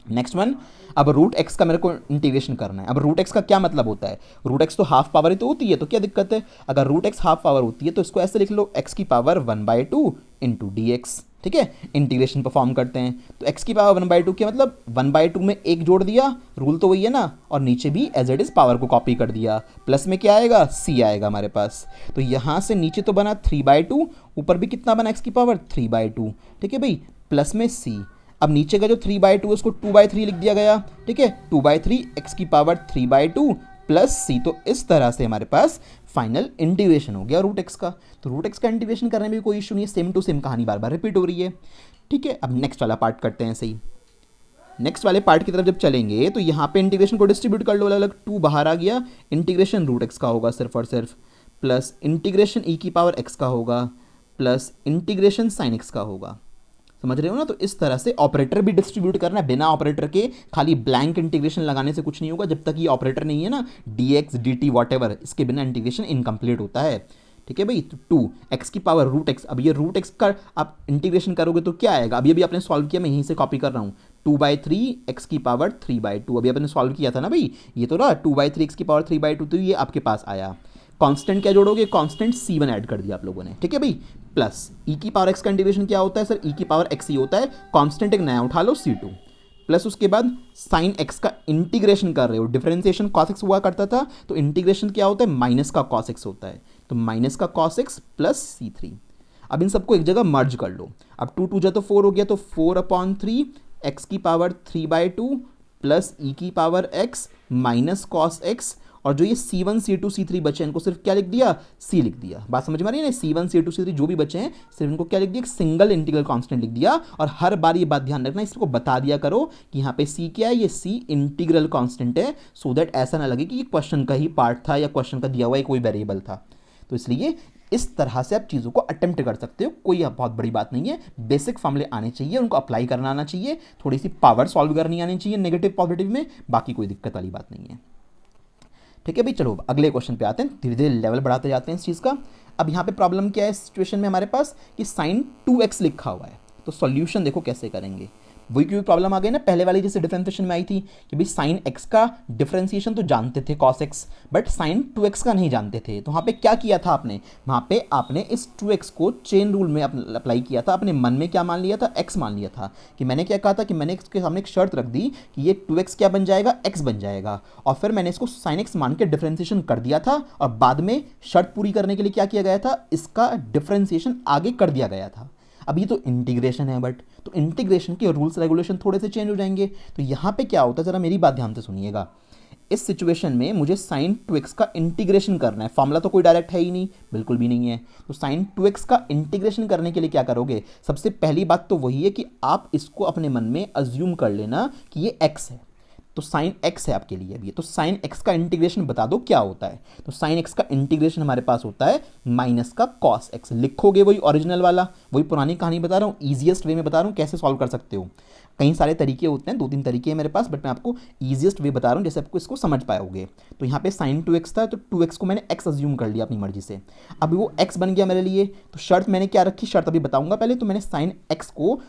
नेक्स्ट वन, अब रूट एक्स का मेरे को इंटीग्रेशन करना है। अब रूट एक्स का क्या मतलब होता है, रूट एक्स तो हाफ पावर ही तो होती है, तो क्या दिक्कत है, अगर रूट एक्स हाफ पावर होती है तो इसको ऐसे लिख लो, एक्स की पावर 1/2 इंटू डी एक्स। ठीक है, इंटीग्रेशन परफॉर्म करते हैं। तो एक्स की पावर 1/2 क्या मतलब, 1/2 में एक जोड़ दिया, रूल तो वही है ना, और नीचे भी एज इट इज पावर को कॉपी कर दिया, प्लस में क्या आएगा, सी आएगा हमारे पास। तो यहाँ से नीचे तो बना 3/2, ऊपर भी कितना बना, एक्स की पावर 3/2। ठीक है भाई, प्लस में सी। अब नीचे का जो 3/2 है उसको 2/3 लिख दिया गया। ठीक है, 2/3 एक्स की पावर 3/2 प्लस सी। तो इस तरह से हमारे पास फाइनल इंटीग्रेशन हो गया रूट एक्स का। तो रूट एक्स का इंटीग्रेशन करने में भी कोई इशू नहीं है, सेम टू सेम कहानी बार बार रिपीट हो रही है। ठीक है, अब नेक्स्ट वाला पार्ट करते हैं सही। नेक्स्ट वाले पार्ट की तरफ जब चलेंगे तो यहाँ पे इंटीग्रेशन को डिस्ट्रीब्यूट कर लो अलग अलग, 2 बाहर आ गया, इंटीग्रेशन रूट एक्स का होगा सिर्फ और सिर्फ, प्लस इंटीग्रेशन ई की पावर एक्स का होगा, प्लस इंटीग्रेशन साइन एक्स का होगा। समझ रहे हो ना। तो इस तरह से ऑपरेटर भी डिस्ट्रीब्यूट करना है, बिना ऑपरेटर के खाली ब्लैंक इंटीग्रेशन लगाने से कुछ नहीं होगा, जब तक ये ऑपरेटर नहीं है ना, dx dt वॉटेवर, इसके बिना इंटीग्रेशन इनकम्प्लीट होता है। ठीक है भाई, तो 2 एक्स की पावर रूट एक्स, अब ये रूट एक्स का आप इंटीग्रेशन करोगे तो क्या आएगा, अभी अभी आपने सॉल्व किया, मैं यहीं से कॉपी कर रहा हूँ, 2/3 एक्स की पावर 3/2, अभी आपने सॉल्व किया था ना भाई, ये तो रहा 2/3 एक्स की पावर 3/2, तो ये आपके पास आया। कांस्टेंट क्या जोड़ोगे, कांस्टेंट c1 ऐड कर दिया आप लोगों ने। ठीक है भाई, प्लस ई की पावर एक्स का इंटीग्रेशन क्या होता है सर, ई की पावर एक्स ही होता है, कांस्टेंट एक नया उठा लो c2, प्लस उसके बाद साइन एक्स का इंटीग्रेशन कर रहे हो, डिफरेंशिएशन cos x हुआ करता था, तो इंटीग्रेशन क्या होता है, माइनस का cos x होता है, तो माइनस का cos x प्लस c3। अब इन सबको एक जगह मर्ज कर लो, अब 2 2 जा तो 4 हो गया, तो 4/3 एक्स की पावर 3/2 प्लस ई की power x minus cos x, और जो ये c1 c2 c3 बचे हैं इनको सिर्फ क्या लिख दिया, c लिख दिया। बात समझ में आ रही है ना, c1 c2 c3 जो भी बचे हैं सिर्फ इनको क्या लिख दिया, एक सिंगल इंटीग्रल कांस्टेंट लिख दिया। और हर बार ये बात ध्यान रखना, इसको बता दिया करो कि यहाँ पे c क्या है, ये c इंटीग्रल कांस्टेंट है, सो दैट ऐसा ना लगे कि ये क्वेश्चन का ही पार्ट था या क्वेश्चन का दिया हुआ कोई वेरिएबल था। तो इसलिए इस तरह से आप चीज़ों को अटेम्प्ट कर सकते हो, कोई बहुत बड़ी बात नहीं है। बेसिक फॉर्मूले आने चाहिए, उनको अप्लाई करना आना चाहिए, थोड़ी सी पावर सॉल्व करनी आनी चाहिए नेगेटिव पॉजिटिव में, बाकी कोई दिक्कत वाली बात नहीं है। ठीक है भाई, चलो अगले क्वेश्चन पे आते हैं, धीरे धीरे लेवल बढ़ाते जाते हैं इस चीज़ का। अब यहाँ पे प्रॉब्लम क्या है इस सिचुएशन में हमारे पास, कि साइन 2x लिखा हुआ है, तो सॉल्यूशन देखो कैसे करेंगे। वही क्यों प्रॉब्लम आ गई ना पहले वाली जैसे डिफरेंशिएशन में आई थी, कि भाई साइन x का डिफरेंशिएशन तो जानते थे cos x, but sign 2x का नहीं जानते थे। तो वहाँ पे क्या किया था आपने, वहाँ पे आपने इस 2x को चेन रूल में अप्लाई किया था, अपने मन में क्या मान लिया था, x मान लिया था। कि मैंने क्या कहा था, कि मैंने इसके सामने एक शर्त रख दी कि ये 2x क्या बन जाएगा, x बन जाएगा, और फिर मैंने इसको साइन x मान के डिफरेंशिएशन कर दिया था, और बाद में शर्त पूरी करने के लिए क्या किया गया था, इसका डिफरेंशिएशन आगे कर दिया गया था। अब ये तो इंटीग्रेशन है, बट तो इंटीग्रेशन के रूल्स रेगुलेशन थोड़े से चेंज हो जाएंगे। तो यहाँ पे क्या होता है, ज़रा मेरी बात ध्यान से सुनिएगा। इस सिचुएशन में मुझे साइन 2x का इंटीग्रेशन करना है, फॉर्मूला तो कोई डायरेक्ट है ही नहीं, बिल्कुल भी नहीं है। तो साइन 2x का इंटीग्रेशन करने के लिए क्या करोगे, सबसे पहली बात तो वही है कि आप इसको अपने मन में अज्यूम कर लेना कि ये x है, तो साइन x है आपके लिए अभी। तो साइन x का इंटीग्रेशन बता दो क्या होता है। तो साइन x का इंटीग्रेशन हमारे पास होता है माइनस का cos x। लिखोगे वही ओरिजिनल वाला, वही पुरानी कहानी बता रहा हूँ, ईजिएस्ट वे में बता रहा हूँ कैसे सॉल्व कर सकते हो। कई सारे तरीके होते हैं, 2-3 तरीके हैं मेरे पास, बट मैं आपको ईजिएस्ट वे बता रहा हूँ जैसे आपको इसको समझ पाओगे। तो यहाँ पे साइन 2x था, तो 2x को मैंने x अज्यूम कर लिया अपनी मर्जी से। अब वो x बन गया मेरे लिए, तो शर्त मैंने क्या रखी, शर्त अभी बताऊंगा पहले। तो मैंने साइन x को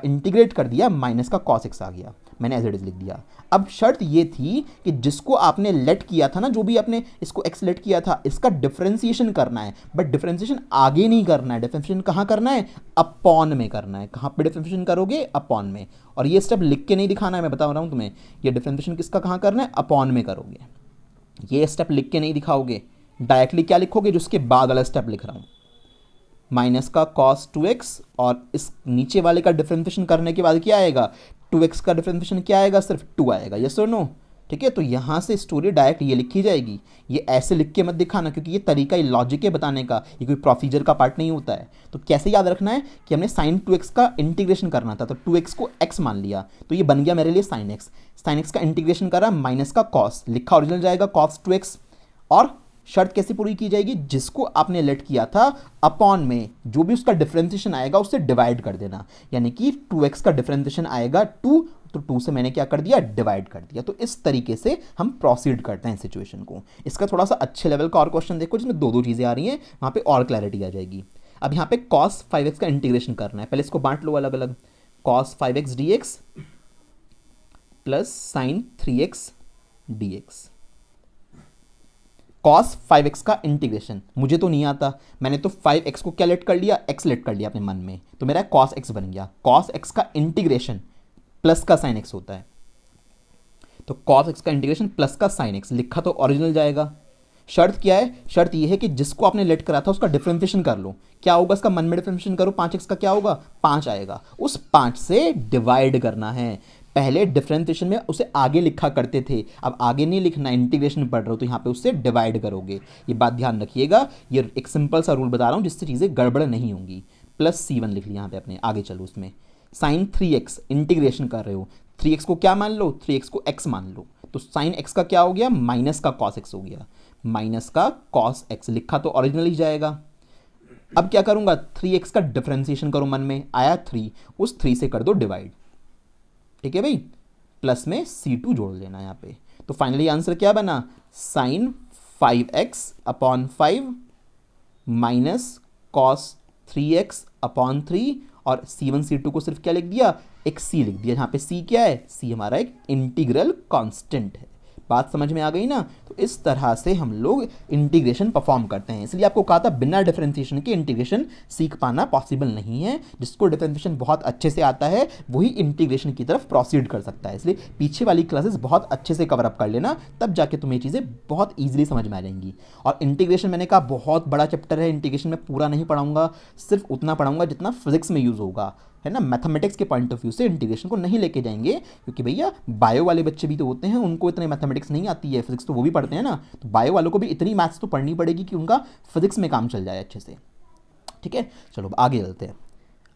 इंटीग्रेट कर दिया, माइनस का cos x आ गया, मैंने एज इट इज लिख दिया। अब शर्त ये थी कि जिसको आपने लेट किया था ना, जो भी आपने इसको एक्स लेट किया था, इसका डिफरेंशिएशन करना है, बट डिफरेंशिएशन आगे नहीं करना है, डिफरेंशिएशन कहाँ करना है, अपॉन में करना है। कहाँ पे डिफरेंशिएशन करोगे, अपॉन में। और ये स्टेप लिख के नहीं दिखाना है, मैं बता रहा हूँ तुम्हें, ये डिफरेंशिएशन किसका कहाँ करना है, अपॉन में करोगे। ये स्टेप लिख के नहीं दिखाओगे, डायरेक्टली क्या लिखोगे, जो उसके बाद वाला स्टेप लिख रहा हूँ, माइनस का cos 2x, और इस नीचे वाले का डिफरेंशिएशन करने के बाद क्या आएगा, 2x का डिफरेंशिएशन क्या आएगा, सिर्फ 2 आएगा, यस और नो। ठीक है, तो यहाँ से स्टोरी डायरेक्ट ये लिखी जाएगी। ये ऐसे लिख के मत दिखाना, क्योंकि ये तरीका, ये लॉजिक है बताने का, ये कोई प्रोसीजर का पार्ट नहीं होता है। तो कैसे याद रखना है कि हमने साइन 2x का इंटीग्रेशन करना था, तो 2x को x मान लिया, तो ये बन गया मेरे लिए साइन x। साइन x का इंटीग्रेशन करा, माइनस का cos, लिखा ओरिजिनल जाएगा cos 2x। और शर्त कैसे पूरी की जाएगी, जिसको आपने लेट किया था अपॉन में जो भी उसका डिफरेंशिएशन आएगा उससे डिवाइड कर देना। यानी कि 2x का डिफरेंशिएशन आएगा 2, तो 2 से मैंने क्या कर दिया, डिवाइड कर दिया। तो इस तरीके से हम प्रोसीड करते हैं सिचुएशन को। इसका थोड़ा सा अच्छे लेवल का और क्वेश्चन देखो जिसमें दो चीज़ें आ रही हैं, वहाँ पे और क्लैरिटी आ जाएगी। अब यहाँ पे cos 5x का इंटीग्रेशन करना है, पहले इसको बांट लो अलग अलग, cos 5x dx plus sign 3x dx। cos 5x का इंटीग्रेशन मुझे तो नहीं आता, मैंने तो 5x को क्या लेट कर लिया, x लेट कर लिया अपने मन में, तो मेरा cos x बन गया। cos x का इंटीग्रेशन प्लस का sin x होता है, तो cos x का इंटीग्रेशन प्लस का sin x, लिखा तो ओरिजिनल जाएगा। शर्त क्या है, शर्त ये है कि जिसको आपने लेट करा था उसका डिफरेंशिएशन कर लो। क्या होगा, इसका मन में डिफरेंशिएशन करो, 5x का क्या होगा, 5 आएगा, उस 5 से डिवाइड करना है। पहले डिफरेंशिएशन में उसे आगे लिखा करते थे, अब आगे नहीं लिखना, इंटीग्रेशन पढ़ रहे हो तो यहाँ पे उससे डिवाइड करोगे। ये बात ध्यान रखिएगा, ये एक सिंपल सा रूल बता रहा हूँ जिससे चीज़ें गड़बड़ नहीं होंगी। प्लस C1 लिख लिया यहाँ पे अपने, आगे चलो उसमें। साइन 3x इंटीग्रेशन कर रहे हो, 3x को क्या मान लो, 3x को x मान लो, तो साइन x का क्या हो गया, माइनस का cos x हो गया, माइनस का cos x, लिखा तो ओरिजिनल ही जाएगा। अब क्या करूंगा, 3x का डिफरेंशिएशन करो, मन में आया 3, उस 3 से कर दो डिवाइड। ठीक है भाई, प्लस में C2 जोड़ लेना यहाँ पे। तो फाइनली आंसर क्या बना, sine 5x upon 5 minus cos 3x upon 3, और C1 C2 को सिर्फ क्या लिख दिया, एक C लिख दिया। यहाँ पे C क्या है, C हमारा एक इंटीग्रल कांस्टेंट है। बात समझ में आ गई ना। तो इस तरह से हम लोग इंटीग्रेशन परफॉर्म करते हैं। इसलिए आपको कहा था बिना डिफरेंशिएशन के इंटीग्रेशन सीख पाना पॉसिबल नहीं है। जिसको डिफरेंशिएशन बहुत अच्छे से आता है वही इंटीग्रेशन की तरफ प्रोसीड कर सकता है। इसलिए पीछे वाली क्लासेस बहुत अच्छे से कवर अप कर लेना, तब जाके तुम्हें चीज़ें बहुत ईजिली समझ में आ जाएंगी। और इंटीग्रेशन मैंने कहा बहुत बड़ा चैप्टर है, इंटीग्रेशन में पूरा नहीं पढ़ाऊंगा, सिर्फ उतना पढ़ाऊंगा जितना फिजिक्स में यूज़ होगा, है ना। मैथमेटिक्स के पॉइंट ऑफ व्यू से इंटीग्रेशन को नहीं लेके जाएंगे, क्योंकि भैया बायो वाले बच्चे भी तो होते हैं, उनको इतने मैथमेटिक्स नहीं आती है, फिजिक्स तो वो भी पढ़ते हैं ना। तो बायो वालों को भी इतनी मैथ्स तो पढ़नी पड़ेगी कि उनका फिजिक्स में काम चल जाए अच्छे से। ठीक है, चलो आगे चलते हैं।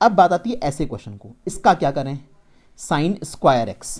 अब बात आती है ऐसे क्वेश्चन को, इसका क्या करें, साइन स्क्वायर एक्स।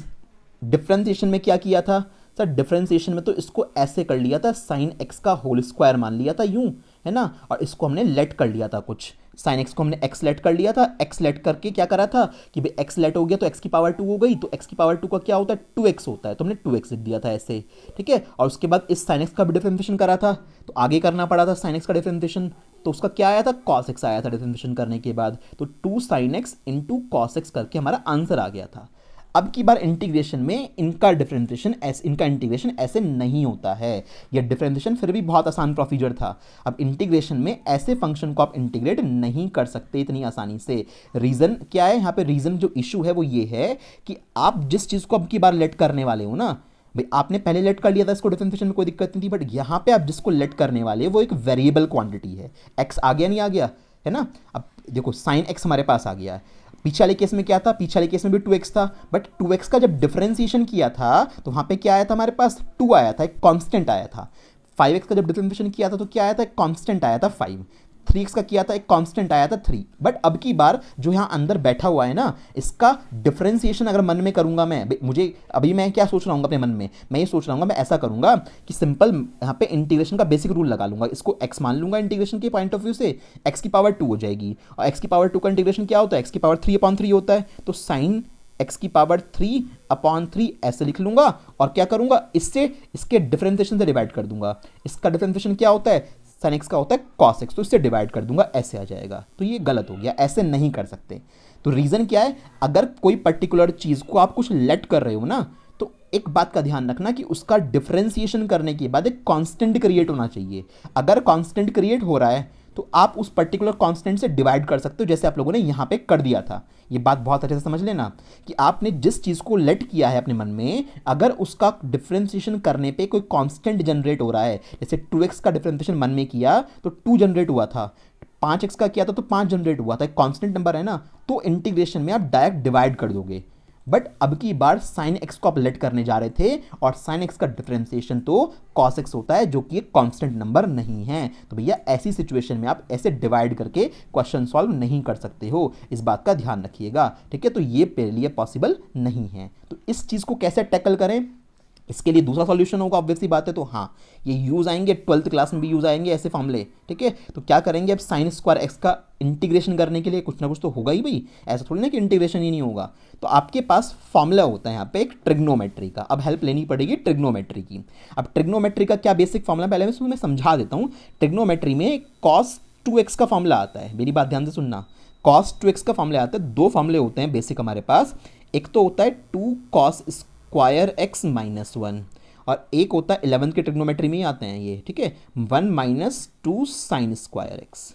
डिफरेंशिएशन में क्या किया था सर, डिफरेंशिएशन में तो इसको ऐसे कर लिया था, साइन एक्स का होल स्क्वायर मान लिया था यूं, है ना। और इसको हमने लेट कर लिया था, कुछ साइन एक्स को हमने एक्स लेट कर लिया था। एक्स लेट करके क्या करा था कि भाई एक्स लेट हो गया तो एक्स की पावर 2 हो गई, तो एक्स की पावर 2 का क्या होता है, 2x होता है, तो हमने 2x लिख दिया था ऐसे। ठीक है, और उसके बाद इस साइन एक्स का भी डिफरेंशिएशन करा था, तो आगे करना पड़ा था साइन एक्स का डिफरेंशिएशन, तो उसका क्या आया था, कॉस एक्स आया था डिफरेंशिएशन करने के बाद। तो 2 sine x into cos x करके हमारा आंसर आ गया था। अब की बार इंटीग्रेशन में इनका डिफरेंशिएशन ऐसे, इनका इंटीग्रेशन ऐसे नहीं होता है। यह डिफरेंशिएशन फिर भी बहुत आसान प्रोसीजर था। अब इंटीग्रेशन में ऐसे फंक्शन को आप इंटीग्रेट नहीं कर सकते इतनी आसानी से। रीज़न क्या है यहाँ पे, रीज़न जो इशू है वो ये है कि आप जिस चीज़ को अब की बार लेट करने वाले हो ना, भाई आपने पहले लेट कर लिया था इसको डिफरेंशिएशन में कोई दिक्कत नहीं थी, बट यहाँ पे आप जिसको लेट करने वाले वो एक वेरिएबल क्वांटिटी है। एक्स आ गया नहीं आ गया, है ना। अब देखो साइन एक्स हमारे पास आ गया है। पीछे वाले केस में क्या था, पीछे वाले केस में भी 2x था, बट 2x का जब डिफरेंशिएशन किया था तो वहाँ पे क्या आया था, हमारे पास 2 आया था, एक कांस्टेंट आया था। 5x का जब डिफरेंशिएशन किया था तो क्या आया था, एक कांस्टेंट आया था 5। 3x का किया था, एक कांस्टेंट आया था 3। बट अब की बार जो यहाँ अंदर बैठा हुआ है ना, इसका डिफरेंशिएशन अगर मन में करूंगा मैं, मुझे अभी मैं क्या सोच रहा हूँ अपने मन में, मैं ये सोच रहा हूँ मैं ऐसा करूंगा कि सिंपल यहाँ पे इंटीग्रेशन का बेसिक रूल लगा लूंगा, इसको x मान लूंगा इंटीग्रेशन के पॉइंट ऑफ व्यू से, x की पावर 2 हो जाएगी। और x की पावर 2 का इंटीग्रेशन क्या होता है, x की पावर 3/3 होता है। तो साइन एक्स की पावर 3/3 ऐसे लिख लूंगा और क्या करूंगा, इससे इसके डिफरेंशिएशन से डिवाइड कर दूंगा। इसका डिफरेंशिएशन क्या होता है, साइन एक्स का होता है कॉस एक्स, तो इससे डिवाइड कर दूंगा, ऐसे आ जाएगा। तो ये गलत हो गया, ऐसे नहीं कर सकते। तो रीज़न क्या है, अगर कोई पर्टिकुलर चीज़ को आप कुछ लेट कर रहे हो ना, तो एक बात का ध्यान रखना कि उसका डिफरेंशिएशन करने के बाद एक कांस्टेंट क्रिएट होना चाहिए। अगर कांस्टेंट क्रिएट हो रहा है तो आप उस पर्टिकुलर कांस्टेंट से डिवाइड कर सकते हो, जैसे आप लोगों ने यहाँ पे कर दिया था। ये बात बहुत अच्छे से समझ लेना कि आपने जिस चीज़ को लेट किया है अपने मन में, अगर उसका डिफरेंशिएशन करने पे कोई कांस्टेंट जनरेट हो रहा है, जैसे 2x का डिफरेंशिएशन मन में किया तो 2 जनरेट हुआ था, 5x का किया था तो 5 जनरेट हुआ था, एक कांस्टेंट नंबर है ना, तो इंटीग्रेशन में आप डायरेक्ट डिवाइड कर दोगे। बट अब की बार साइन एक्स को आप लेट करने जा रहे थे और साइन एक्स का डिफरेंशिएशन तो कॉस एक्स होता है, जो कि एक कांस्टेंट नंबर नहीं है। तो भैया ऐसी सिचुएशन में आप ऐसे डिवाइड करके क्वेश्चन सॉल्व नहीं कर सकते हो, इस बात का ध्यान रखिएगा, ठीक है। तो ये मेरे लिए पॉसिबल नहीं है। तो इस चीज़ को कैसे टैकल करें, इसके लिए दूसरा सॉल्यूशन होगा, ऑब्वियसली बात है। तो हाँ, ये यूज़ आएंगे, 12th क्लास में भी यूज़ आएंगे ऐसे फॉर्मूले, ठीक है। तो क्या करेंगे, अब साइन स्क्वायर एक्स का इंटीग्रेशन करने के लिए कुछ ना कुछ तो होगा ही भाई, ऐसा थोड़ी ना कि इंटीग्रेशन ही नहीं होगा। तो आपके पास फॉर्मूला होता है यहाँ पे एक ट्रिग्नोमेट्री का, अब हेल्प लेनी पड़ेगी ट्रिग्नोमेट्री की। अब ट्रिग्नोमेट्री का क्या बेसिक फॉर्मूला, पहले मैं तुम्हें समझा देता हूँ। ट्रिग्नोमेट्री में cos 2x का फॉर्मूला आता है, मेरी बात ध्यान से सुनना। cos 2x का फॉर्मूला आता है, दो फॉर्मूले होते हैं बेसिक हमारे पास। एक तो होता है 2 cos स्क्वायर एक्स माइनस 1, और एक होता है 11th के ट्रिग्नोमेट्री में ही आते हैं ये, ठीक है, 1 माइनस 2 साइन स्क्वायर एक्स।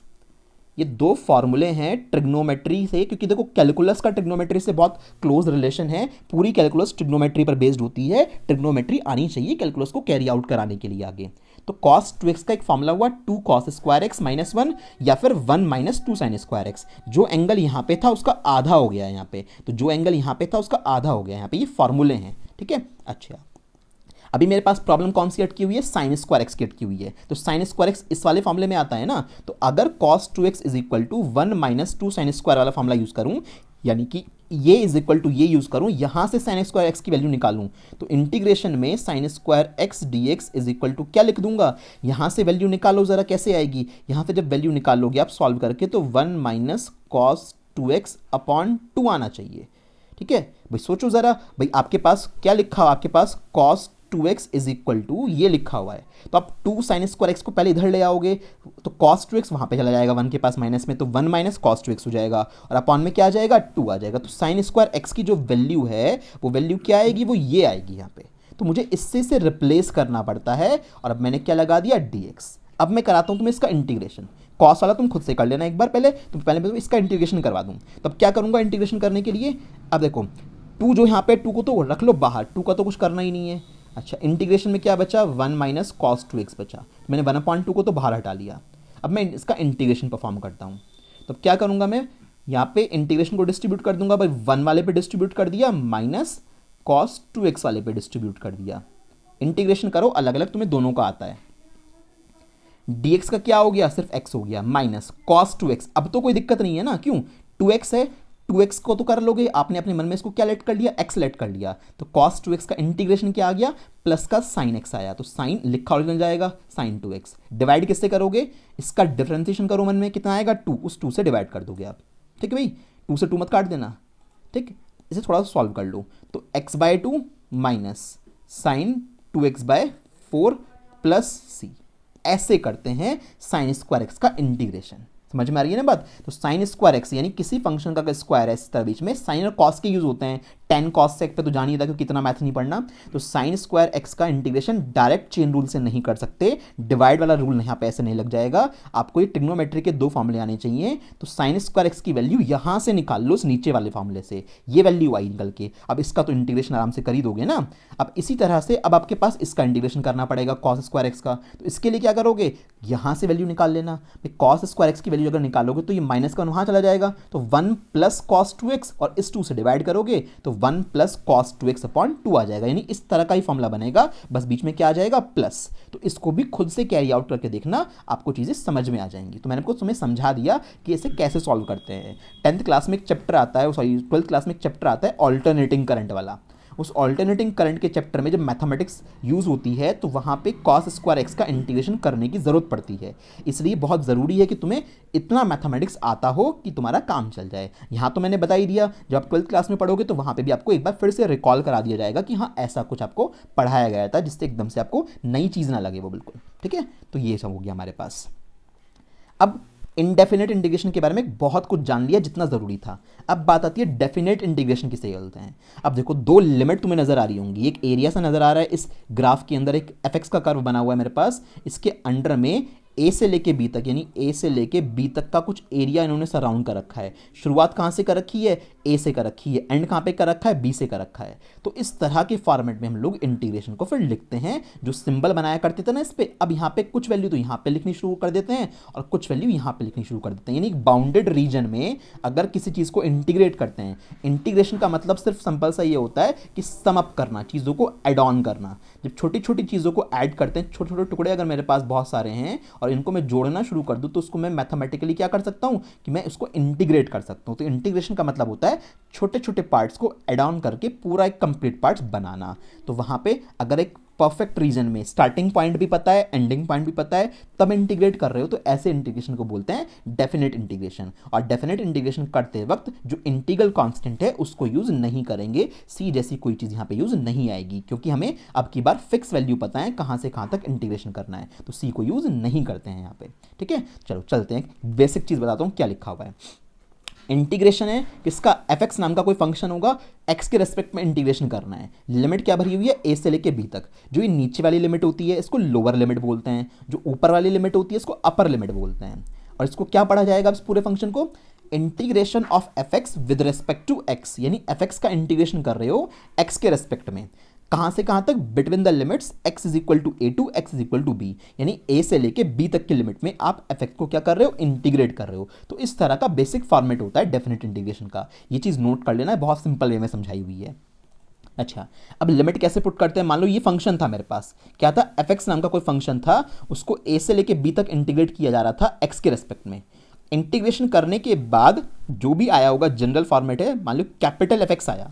ये दो फॉर्मूले हैं ट्रिग्नोमेट्री से, क्योंकि देखो कैलकुलस का ट्रिग्नोमेट्री से बहुत क्लोज रिलेशन है, पूरी कैलकुलस ट्रिग्नोमेट्री पर बेस्ड होती है, ट्रिग्नोमेट्री आनी चाहिए कैलकुलस को कैरी आउट कराने के लिए आगे। तो cos 2x का एक फॉर्मूला हुआ 2 cos स्क्वायर एक्स माइनस 1, या फिर 1 माइनस 2 साइन स्क्वायर एक्स। जो एंगल यहाँ पे था उसका आधा हो गया यहाँ पे, तो जो एंगल यहाँ पे था उसका आधा हो गया यहाँ पे, ये फॉर्मूले हैं, ठीक है। अच्छा, अभी मेरे पास प्रॉब्लम कौन सी अटकी हुई है, साइन स्क्वायर एक्स की अटकी हुई है। तो साइन स्क्वायर एक्स इस वाले फॉर्मूले में आता है ना, तो अगर cos 2x is equal to 1 minus 2 sine square वाला फॉर्मूला यूज करूं, यानी कि ये इज इक्वल टू ये यूज करूं, यहां से साइन स्क्वायर एक्स की वैल्यू निकालूं, तो इंटीग्रेशन में sine square x d x is equal to क्या लिख दूंगा, यहां से वैल्यू निकालो जरा, कैसे आएगी, यहां से जब वैल्यू निकालोगे आप सॉल्व करके, तो 1 माइनस कॉस 2x अपॉन 2 आना चाहिए, ठीक है। भाई सोचो जरा, भाई आपके पास क्या लिखा हुआ, आपके पास cos 2x is equal to ये लिखा हुआ है, तो आप 2 साइन स्क्वायर एक्स को पहले इधर ले आओगे, तो cos 2x वहां पे चला जाएगा 1 के पास माइनस में, तो 1 माइनस cos 2x हो जाएगा, और अपॉन में क्या आ जाएगा, 2 आ जाएगा। तो साइन स्क्वायर एक्स की जो वैल्यू है वो वैल्यू क्या आएगी, वो ये आएगी यहाँ पे। तो मुझे इससे से रिप्लेस करना पड़ता है, और अब मैंने क्या लगा दिया, dx। अब मैं कराता हूँ तुम्हें इसका इंटीग्रेशन, कॉस वाला तुम खुद से कर लेना एक बार, पहले मैं इसका इंटीग्रेशन करवा दूँ। तब क्या करूँगा इंटीग्रेशन करने के लिए, अब देखो 2 जो यहाँ पे 2 को तो रख लो बाहर, 2 का तो कुछ करना ही नहीं है। अच्छा, इंटीग्रेशन में क्या बचा, 1 माइनस कॉस 2x बचा, मैंने 1/2 को तो बाहर हटा लिया। अब मैं इसका इंटीग्रेशन परफॉर्म करता हूँ, तो अब क्या करूँगा मैं, यहाँ पे इंटीग्रेशन को डिस्ट्रीब्यूट कर दूंगा, भाई 1 वाले पे डिस्ट्रीब्यूट कर दिया, माइनस कॉस 2x वाले पे डिस्ट्रीब्यूट कर दिया। इंटीग्रेशन करो अलग अलग, तुम्हें दोनों का आता है। dx का क्या हो गया, सिर्फ x हो गया, माइनस cos 2x। अब तो कोई दिक्कत नहीं है ना, क्यों, 2x है, 2x को तो कर लोगे आपने अपने मन में, इसको क्या लेट कर लिया, x लेट कर लिया, तो cos 2x का इंटीग्रेशन क्या आ गया, प्लस का sin x आया, तो sin लिखा ओरिजिनल जाएगा sin 2x। डिवाइड किससे करोगे, इसका डिफरेंशिएशन करो मन में, कितना आएगा 2, उस 2 से डिवाइड कर दोगे आप, ठीक है भाई, 2 से 2 मत काट देना, ठीक। इसे थोड़ा सा सॉल्व कर लो, तो x/2 minus sin 2x/4 plus c, ऐसे करते हैं साइन स्क्वायर एक्स का इंटीग्रेशन। समझ में आ रही है ना बात। तो साइन स्क्वायर एक्स यानी किसी फंक्शन का स्क्वायर है, इस तरह बीच में साइन और कॉस के यूज होते हैं, टेन कॉस सेक पे तो जानिए था, क्योंकि कितना मैथ नहीं पढ़ना। तो साइन स्क्वायर एक्स का इंटीग्रेशन डायरेक्ट चेन रूल से नहीं कर सकते, डिवाइड वाला रूल यहाँ पे ऐसे नहीं लग जाएगा, आपको ये ट्रिग्नोमेट्री के दो फॉर्मूले आने चाहिए। तो साइन स्क्वायर एक्स की वैल्यू यहाँ से निकाल लो, इस नीचे वाले फॉर्मूले से, ये वैल्यू आई निकल के। अब इसका तो इंटीग्रेशन आराम से कर ही दोगे ना। अब इसी तरह से अब आपके पास इसका इंटीग्रेशन करना पड़ेगा कॉस स्क्वायर एक्स का। तो इसके लिए क्या करोगे, यहाँ से वैल्यू निकाल लेना। कॉस स्क्वायर एक्स की वैल्यू अगर निकालोगे तो ये माइनस का वहाँ चला जाएगा, तो 1 प्लस कॉस 2x, और इस 2 से डिवाइड करोगे तो 1 प्लस कॉस 2x अपॉन 2 आ जाएगा। यानी इस तरह का ही फॉर्मूला बनेगा, बस बीच में क्या आ जाएगा, प्लस। तो इसको भी खुद से कैरी आउट करके देखना, आपको चीज़ें समझ में आ जाएंगी। तो मैंने आपको तुम्हें समझा दिया कि इसे कैसे सॉल्व करते हैं। 10th क्लास में एक चैप्टर आता है, सॉरी 12th क्लास में एक चैप्टर आता है ऑल्टरनेटिंग करंट वाला, उस ऑल्टरनेटिंग करंट के चैप्टर में जब मैथमेटिक्स यूज़ होती है तो वहाँ पे कॉस स्क्वायर एक्स का इंटीग्रेशन करने की ज़रूरत पड़ती है। इसलिए बहुत ज़रूरी है कि तुम्हें इतना मैथमेटिक्स आता हो कि तुम्हारा काम चल जाए। यहाँ तो मैंने बता ही दिया, जब आप 12th क्लास में पढ़ोगे तो वहाँ पे भी आपको एक बार फिर से रिकॉल करा दिया जाएगा कि हाँ ऐसा कुछ आपको पढ़ाया गया था, जिससे एकदम से आपको नई चीज़ ना लगे वो बिल्कुल। ठीक है, तो ये सब हो गया हमारे पास। अब इनडेफिनेट इंटीग्रेशन के बारे में बहुत कुछ जान लिया जितना ज़रूरी था। अब बात आती है डेफिनेट इंटीग्रेशन किसे बोलते हैं। अब देखो दो लिमिट तुम्हें नज़र आ रही होंगी, एक एरिया सा नज़र आ रहा है इस ग्राफ के अंदर, एक एफ एक्स का कर्व बना हुआ है मेरे पास, इसके अंडर में ए से लेके बी तक, यानी ए से लेके बी तक का कुछ एरिया इन्होंने सराउंड कर रखा है। शुरुआत कहाँ से कर रखी है, ए से कर रखी है, एंड कहाँ पे कर रखा है, बी से कर रखा है। तो इस तरह के फॉर्मेट में हम लोग इंटीग्रेशन को फिर लिखते हैं। जो सिंबल बनाया करते थे ना इस पे, अब यहाँ पे कुछ वैल्यू तो यहाँ पे लिखनी शुरू कर देते हैं और कुछ वैल्यू यहाँ पे लिखनी शुरू कर देते हैं। यानी एक बाउंडेड रीजन में अगर किसी चीज़ को इंटीग्रेट करते हैं, इंटीग्रेशन का मतलब सिर्फ सिंपल सा ये होता है कि सम अप करना, चीज़ों को एड ऑन करना। जब छोटी छोटी चीज़ों को ऐड करते हैं, छोटे छोटे टुकड़े अगर मेरे पास बहुत सारे हैं और इनको मैं जोड़ना शुरू कर दूं, तो उसको मैं मैथमेटिकली क्या कर सकता हूं कि मैं इसको इंटीग्रेट कर सकता हूं। तो इंटीग्रेशन का मतलब होता है छोटे छोटे पार्ट्स को ऐड ऑन करके पूरा एक कंप्लीट पार्ट्स बनाना। तो वहां पे अगर एक परफेक्ट रीजन में स्टार्टिंग पॉइंट भी पता है, एंडिंग पॉइंट भी पता है, तब इंटीग्रेट कर रहे हो, तो ऐसे इंटीग्रेशन को बोलते हैं डेफिनेट इंटीग्रेशन। और डेफिनेट इंटीग्रेशन करते वक्त जो इंटीग्रल कांस्टेंट है उसको यूज नहीं करेंगे, सी जैसी कोई चीज़ यहाँ पे यूज नहीं आएगी, क्योंकि हमें अब की बार फिक्स वैल्यू पता है कहाँ से कहाँ तक इंटीग्रेशन करना है, तो सी को यूज नहीं करते हैं यहाँ पे। ठीक है, चलो चलते हैं, बेसिक चीज़ बताता हूँ क्या लिखा हुआ है। इंटीग्रेशन है किसका, एफ एक्स नाम का कोई फंक्शन होगा, एक्स के रेस्पेक्ट में इंटीग्रेशन करना है। लिमिट क्या भरी हुई है, ए से लेके बी तक। जो ये नीचे वाली लिमिट होती है इसको लोअर लिमिट बोलते हैं, जो ऊपर वाली लिमिट होती है इसको अपर लिमिट बोलते हैं। और इसको क्या पढ़ा जाएगा इस पूरे फंक्शन को, integration of f x with respect to x, यानी एफ एक्स का इंटीग्रेशन कर रहे हो एक्स के रेस्पेक्ट में। कहाँ से कहाँ तक, between the limits x is equal to a to x is equal to b, यानी a से लेके b तक की लिमिट में आप f को क्या कर रहे हो, इंटीग्रेट कर रहे हो। तो इस तरह का बेसिक फॉर्मेट होता है डेफिनेट इंटीग्रेशन का। ये चीज़ नोट कर लेना है, बहुत सिंपल वे में समझाई हुई है। अच्छा, अब लिमिट कैसे पुट करते हैं। मान लो ये फंक्शन था मेरे पास, क्या था, एफ एक्स नाम का कोई फंक्शन था, उसको a से लेके b तक इंटीग्रेट किया जा रहा था x के रेस्पेक्ट में। इंटीग्रेशन करने के बाद जो भी आया होगा जनरल फॉर्मेट है, मान लो कैपिटल एफ एक्स आया,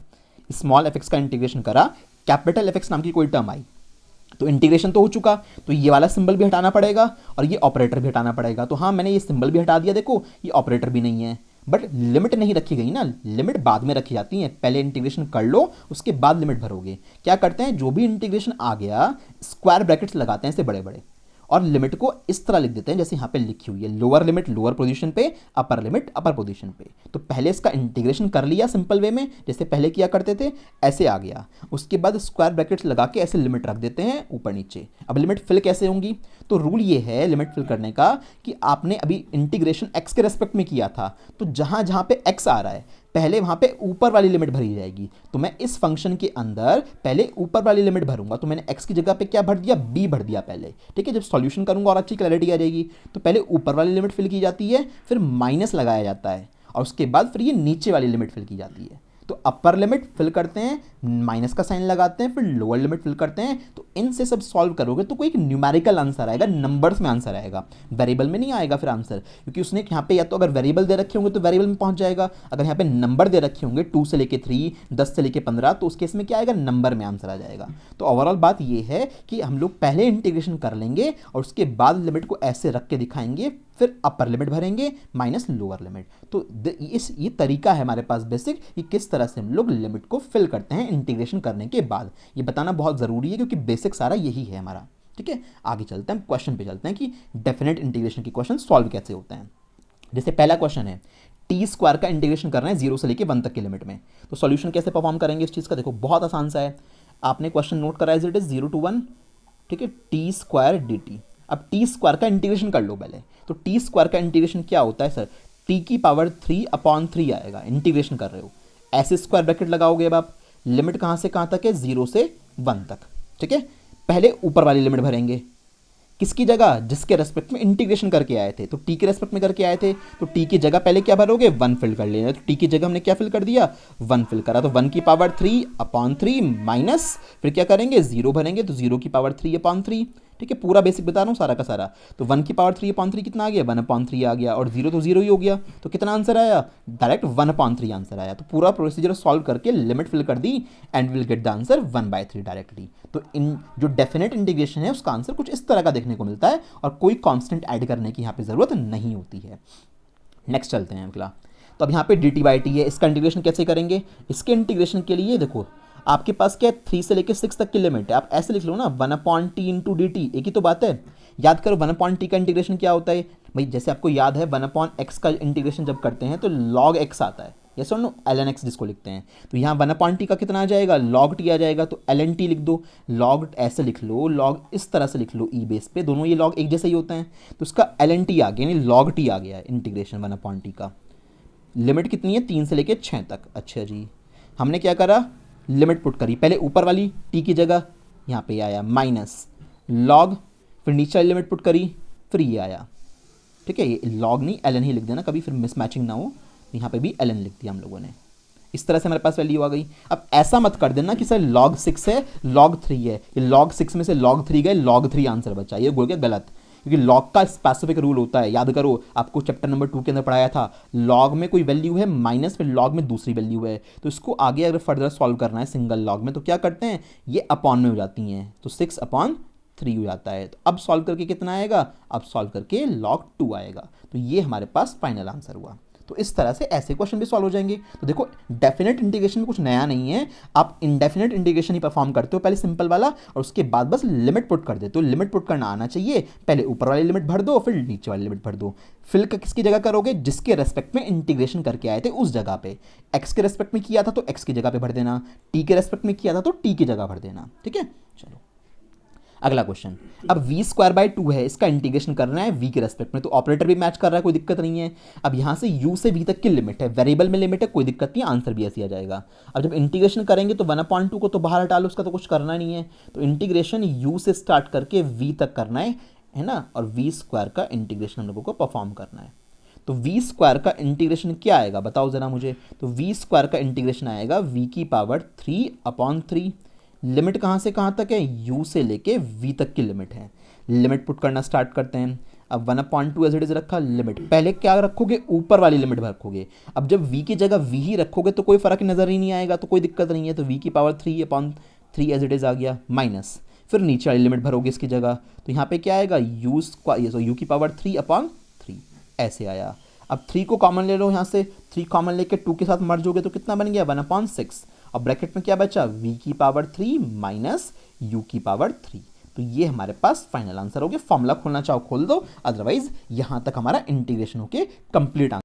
स्मॉल एफ एक्स का इंटीग्रेशन करा, कैपिटल एफ एक्स नाम की कोई टर्म आई, तो इंटीग्रेशन तो हो चुका, तो ये वाला सिंबल भी हटाना पड़ेगा और ये ऑपरेटर भी हटाना पड़ेगा। तो हाँ, मैंने ये सिंबल भी हटा दिया, देखो ये ऑपरेटर भी नहीं है, बट लिमिट नहीं रखी गई ना, लिमिट बाद में रखी जाती है, पहले इंटीग्रेशन कर लो उसके बाद लिमिट भरोगे। क्या करते हैं, जो भी इंटीग्रेशन आ गया स्क्वायर ब्रैकेट्स लगाते हैं ऐसे बड़े बड़े, और लिमिट को इस तरह लिख देते हैं जैसे यहाँ पे लिखी हुई है, लोअर लिमिट लोअर पोजीशन पे, अपर लिमिट अपर पोजीशन पे। तो पहले इसका इंटीग्रेशन कर लिया सिंपल वे में जैसे पहले किया करते थे, ऐसे आ गया। उसके बाद स्क्वायर ब्रैकेट्स लगा के ऐसे लिमिट रख देते हैं ऊपर नीचे। अब लिमिट फिल कैसे होंगी, तो रूल ये है लिमिट फिल करने का कि आपने अभी इंटीग्रेशन एक्स के रेस्पेक्ट में किया था, तो जहाँ जहाँ पे एक्स आ रहा है पहले वहाँ पे ऊपर वाली लिमिट भरी जाएगी। तो मैं इस फंक्शन के अंदर पहले ऊपर वाली लिमिट भरूंगा, तो मैंने x की जगह पे क्या भर दिया, b भर दिया पहले। ठीक है, जब सॉल्यूशन करूंगा और अच्छी क्लैरिटी आ जाएगी, तो पहले ऊपर वाली लिमिट फिल की जाती है, फिर माइनस लगाया जाता है, और उसके बाद फिर ये नीचे वाली लिमिट फिल की जाती है। तो अपर लिमिट फिल करते हैं, माइनस का साइन लगाते हैं, फिर लोअर लिमिट फिल करते हैं। तो इनसे सब सॉल्व करोगे तो कोई एक न्यूमेरिकल आंसर आएगा, नंबर्स में आंसर आएगा, वेरिएबल में नहीं आएगा फिर आंसर, क्योंकि उसने यहाँ पे या तो अगर वेरिएबल दे रखे होंगे तो वेरिएबल में पहुंच जाएगा, अगर यहाँ पे नंबर दे रखे होंगे 2 से लेके 3, 10 से लेके 15, तो उस केस में क्या आएगा, नंबर में आंसर आ जाएगा। तो ओवरऑल बात ये है कि हम लोग पहले इंटीग्रेशन कर लेंगे और उसके बाद लिमिट को ऐसे रख के दिखाएंगे, फिर अपर लिमिट भरेंगे माइनस लोअर लिमिट। तो ये तरीका है हमारे पास बेसिक, कि किस तरह से हम लोग लिमिट को फिल करते हैं इंटीग्रेशन करने के बाद। ये बताना बहुत ज़रूरी है क्योंकि बेसिक सारा यही है हमारा। ठीक है, आगे चलते हैं, क्वेश्चन पे चलते हैं कि डेफिनेट इंटीग्रेशन के क्वेश्चन सॉल्व कैसे होते हैं। जैसे पहला क्वेश्चन है, टी स्क्वायर का इंटीग्रेशन करना है 0 से लेके 1 तक की लिमिट में, तो सॉल्यूशन कैसे परफॉर्म करेंगे इस चीज़ का, देखो बहुत आसान सा है। आपने क्वेश्चन नोट करा एज इट इज 0 to 1, ठीक है, टी स्क्वायर डी टी। अब टी स्क्वायर का इंटीग्रेशन कर लो पहले, तो टी स्क्वायर का इंटीग्रेशन क्या होता है सर, टी की पावर 3/3 आएगा, इंटीग्रेशन कर रहे हो, ऐसे स्क्वायर ब्रैकेट लगाओगे। अब आप लिमिट कहाँ से कहाँ तक है, 0 से 1 तक। ठीक है, पहले ऊपर वाली लिमिट भरेंगे, किसकी जगह, जिसके रेस्पेक्ट में इंटीग्रेशन करके आए थे, तो टी के रेस्पेक्ट में करके आए थे, तो टी की जगह पहले क्या भरोगे, 1 फिल कर लेना। तो टी की जगह हमने क्या फिल कर दिया, 1 फिल करा, तो 1 की पावर 3/3 माइनस, फिर क्या करेंगे, 0 भरेंगे, तो 0 की पावर 3/3। ठीक है, पूरा बेसिक बता रहा हूँ सारा का सारा। तो 1 की पावर 3/3 कितना आ गया, 1/3 आ गया, और 0 तो 0 ही हो गया, तो कितना आंसर आया, डायरेक्ट 1/3 आंसर आया। तो पूरा प्रोसीजर सॉल्व करके लिमिट फिल कर दी and will get the answer 1/3 directly. तो इन जो डेफिनेट इंटीग्रेशन है उसका आंसर कुछ इस तरह का देखने को मिलता है और कोई कांस्टेंट ऐड करने की यहाँ पे ज़रूरत नहीं होती है। नेक्स्ट चलते हैं अगला। तो अब यहाँ पे dt/t है, इसका इंटीग्रेशन कैसे करेंगे। इसके इंटीग्रेशन के लिए देखो आपके पास क्या है, 3 से लेकर 6 तक की लिमिट है, आप ऐसे लिख लो ना 1/t इंटू dt, एक ही तो बात है। याद करो 1/t का इंटीग्रेशन क्या होता है भाई, जैसे आपको याद है 1/x का इंटीग्रेशन जब करते हैं तो log x आता है, ये सुन लो ln x जिसको लिखते हैं। तो यहाँ 1/t का कितना आ जाएगा, log t आ जाएगा, तो ln t लिख दो, log ऐसे लिख लो, log इस तरह से लिख लो e बेस पे, दोनों ये log एक जैसे ही होते हैं, तो उसका ln t आ गया, यानी log t आ गया है इंटीग्रेशन 1/t का। लिमिट कितनी है, 3 से लेकर 6 तक। अच्छा जी, हमने क्या करा, लिमिट पुट करी, पहले ऊपर वाली t की जगह यहाँ पे आया माइनस log, फिर नीचे वाली लिमिट पुट करी, फिर ये आया। ठीक है, ये log नहीं ln ही लिख देना, कभी फिर मिसमैचिंग ना हो। यहाँ पे भी ln लिख दिया हम लोगों ने। इस तरह से हमारे पास वैल्यू आ गई। अब ऐसा मत कर देना कि सर log 6 है log 3 है, ये log 6 में से log 3 गए, log 3 आंसर बचा, ये बोल के गलत, क्योंकि log का स्पेसिफिक रूल होता है। याद करो आपको चैप्टर नंबर 2 के अंदर पढ़ाया था, log में कोई वैल्यू है माइनस, फिर log में दूसरी वैल्यू है, तो इसको आगे अगर फर्दर सॉल्व करना है सिंगल log में तो क्या करते हैं, ये अपॉन में हो जाती हैं, तो 6/3 हो जाता है। तो अब सॉल्व करके कितना आएगा, अब सॉल्व करके log 2 आएगा। तो ये हमारे पास फाइनल आंसर हुआ। तो इस तरह से ऐसे क्वेश्चन भी सॉल्व हो जाएंगे। तो देखो डेफिनेट इंटीग्रेशन में कुछ नया नहीं है, आप इनडेफिनेट इंटीग्रेशन ही परफॉर्म करते हो, पहले सिंपल वाला और उसके बाद बस लिमिट पुट कर देते हो। लिमिट पुट करना आना चाहिए, पहले ऊपर वाली लिमिट भर दो फिर नीचे वाली लिमिट भर दो। फिल का किसकी जगह करोगे, जिसके रेस्पेक्ट में इंटीग्रेशन करके आए थे उस जगह पे। एक्स के रेस्पेक्ट में किया था तो एक्स की जगह पे भर देना, टी के रेस्पेक्ट में किया था तो टी की जगह भर देना। ठीक है, चलो अगला क्वेश्चन। अब v²/2 है, इसका इंटीग्रेशन करना है v के रेस्पेक्ट में, तो ऑपरेटर भी मैच कर रहा है, कोई दिक्कत नहीं है। अब यहाँ से u से v तक की लिमिट है, वेरिएबल में लिमिट है, कोई दिक्कत नहीं, आंसर भी ऐसे आ जाएगा। अब जब इंटीग्रेशन करेंगे तो 1/2 को तो बाहर हटा लो, उसका तो कुछ करना नहीं है, तो इंटीग्रेशन u से स्टार्ट करके v तक करना है ना, और v² का इंटीग्रेशन हम लोगों को परफॉर्म करना है। तो v² का इंटीग्रेशन क्या आएगा बताओ जरा मुझे। तो v² का इंटीग्रेशन आएगा v⁻³ लिमिट कहाँ से कहाँ तक है, u से लेके v तक की लिमिट है। लिमिट पुट करना स्टार्ट करते हैं। अब 1/2 एज इट इज रखा, लिमिट पहले क्या रखोगे, ऊपर वाली लिमिट रखोगे। अब जब v की जगह v ही रखोगे तो कोई फर्क नजर ही नहीं आएगा, तो कोई दिक्कत नहीं है। तो v⁻³ एज इट इज आ गया, माइनस फिर नीचे वाली लिमिट भरोगे इसकी जगह, तो यहाँ पे क्या आएगा u⁻³ ऐसे आया। अब 3 को कॉमन ले लो, यहाँ से 3 कॉमन लेके 2 के साथ मर्ज हो गए तो कितना बन गया 1/6, और ब्रैकेट में क्या बचा v⁻³ माइनस u⁻3। तो ये हमारे पास फाइनल आंसर हो गया। फॉर्मूला खोलना चाहो खोल दो, अदरवाइज यहां तक हमारा इंटीग्रेशन होके कंप्लीट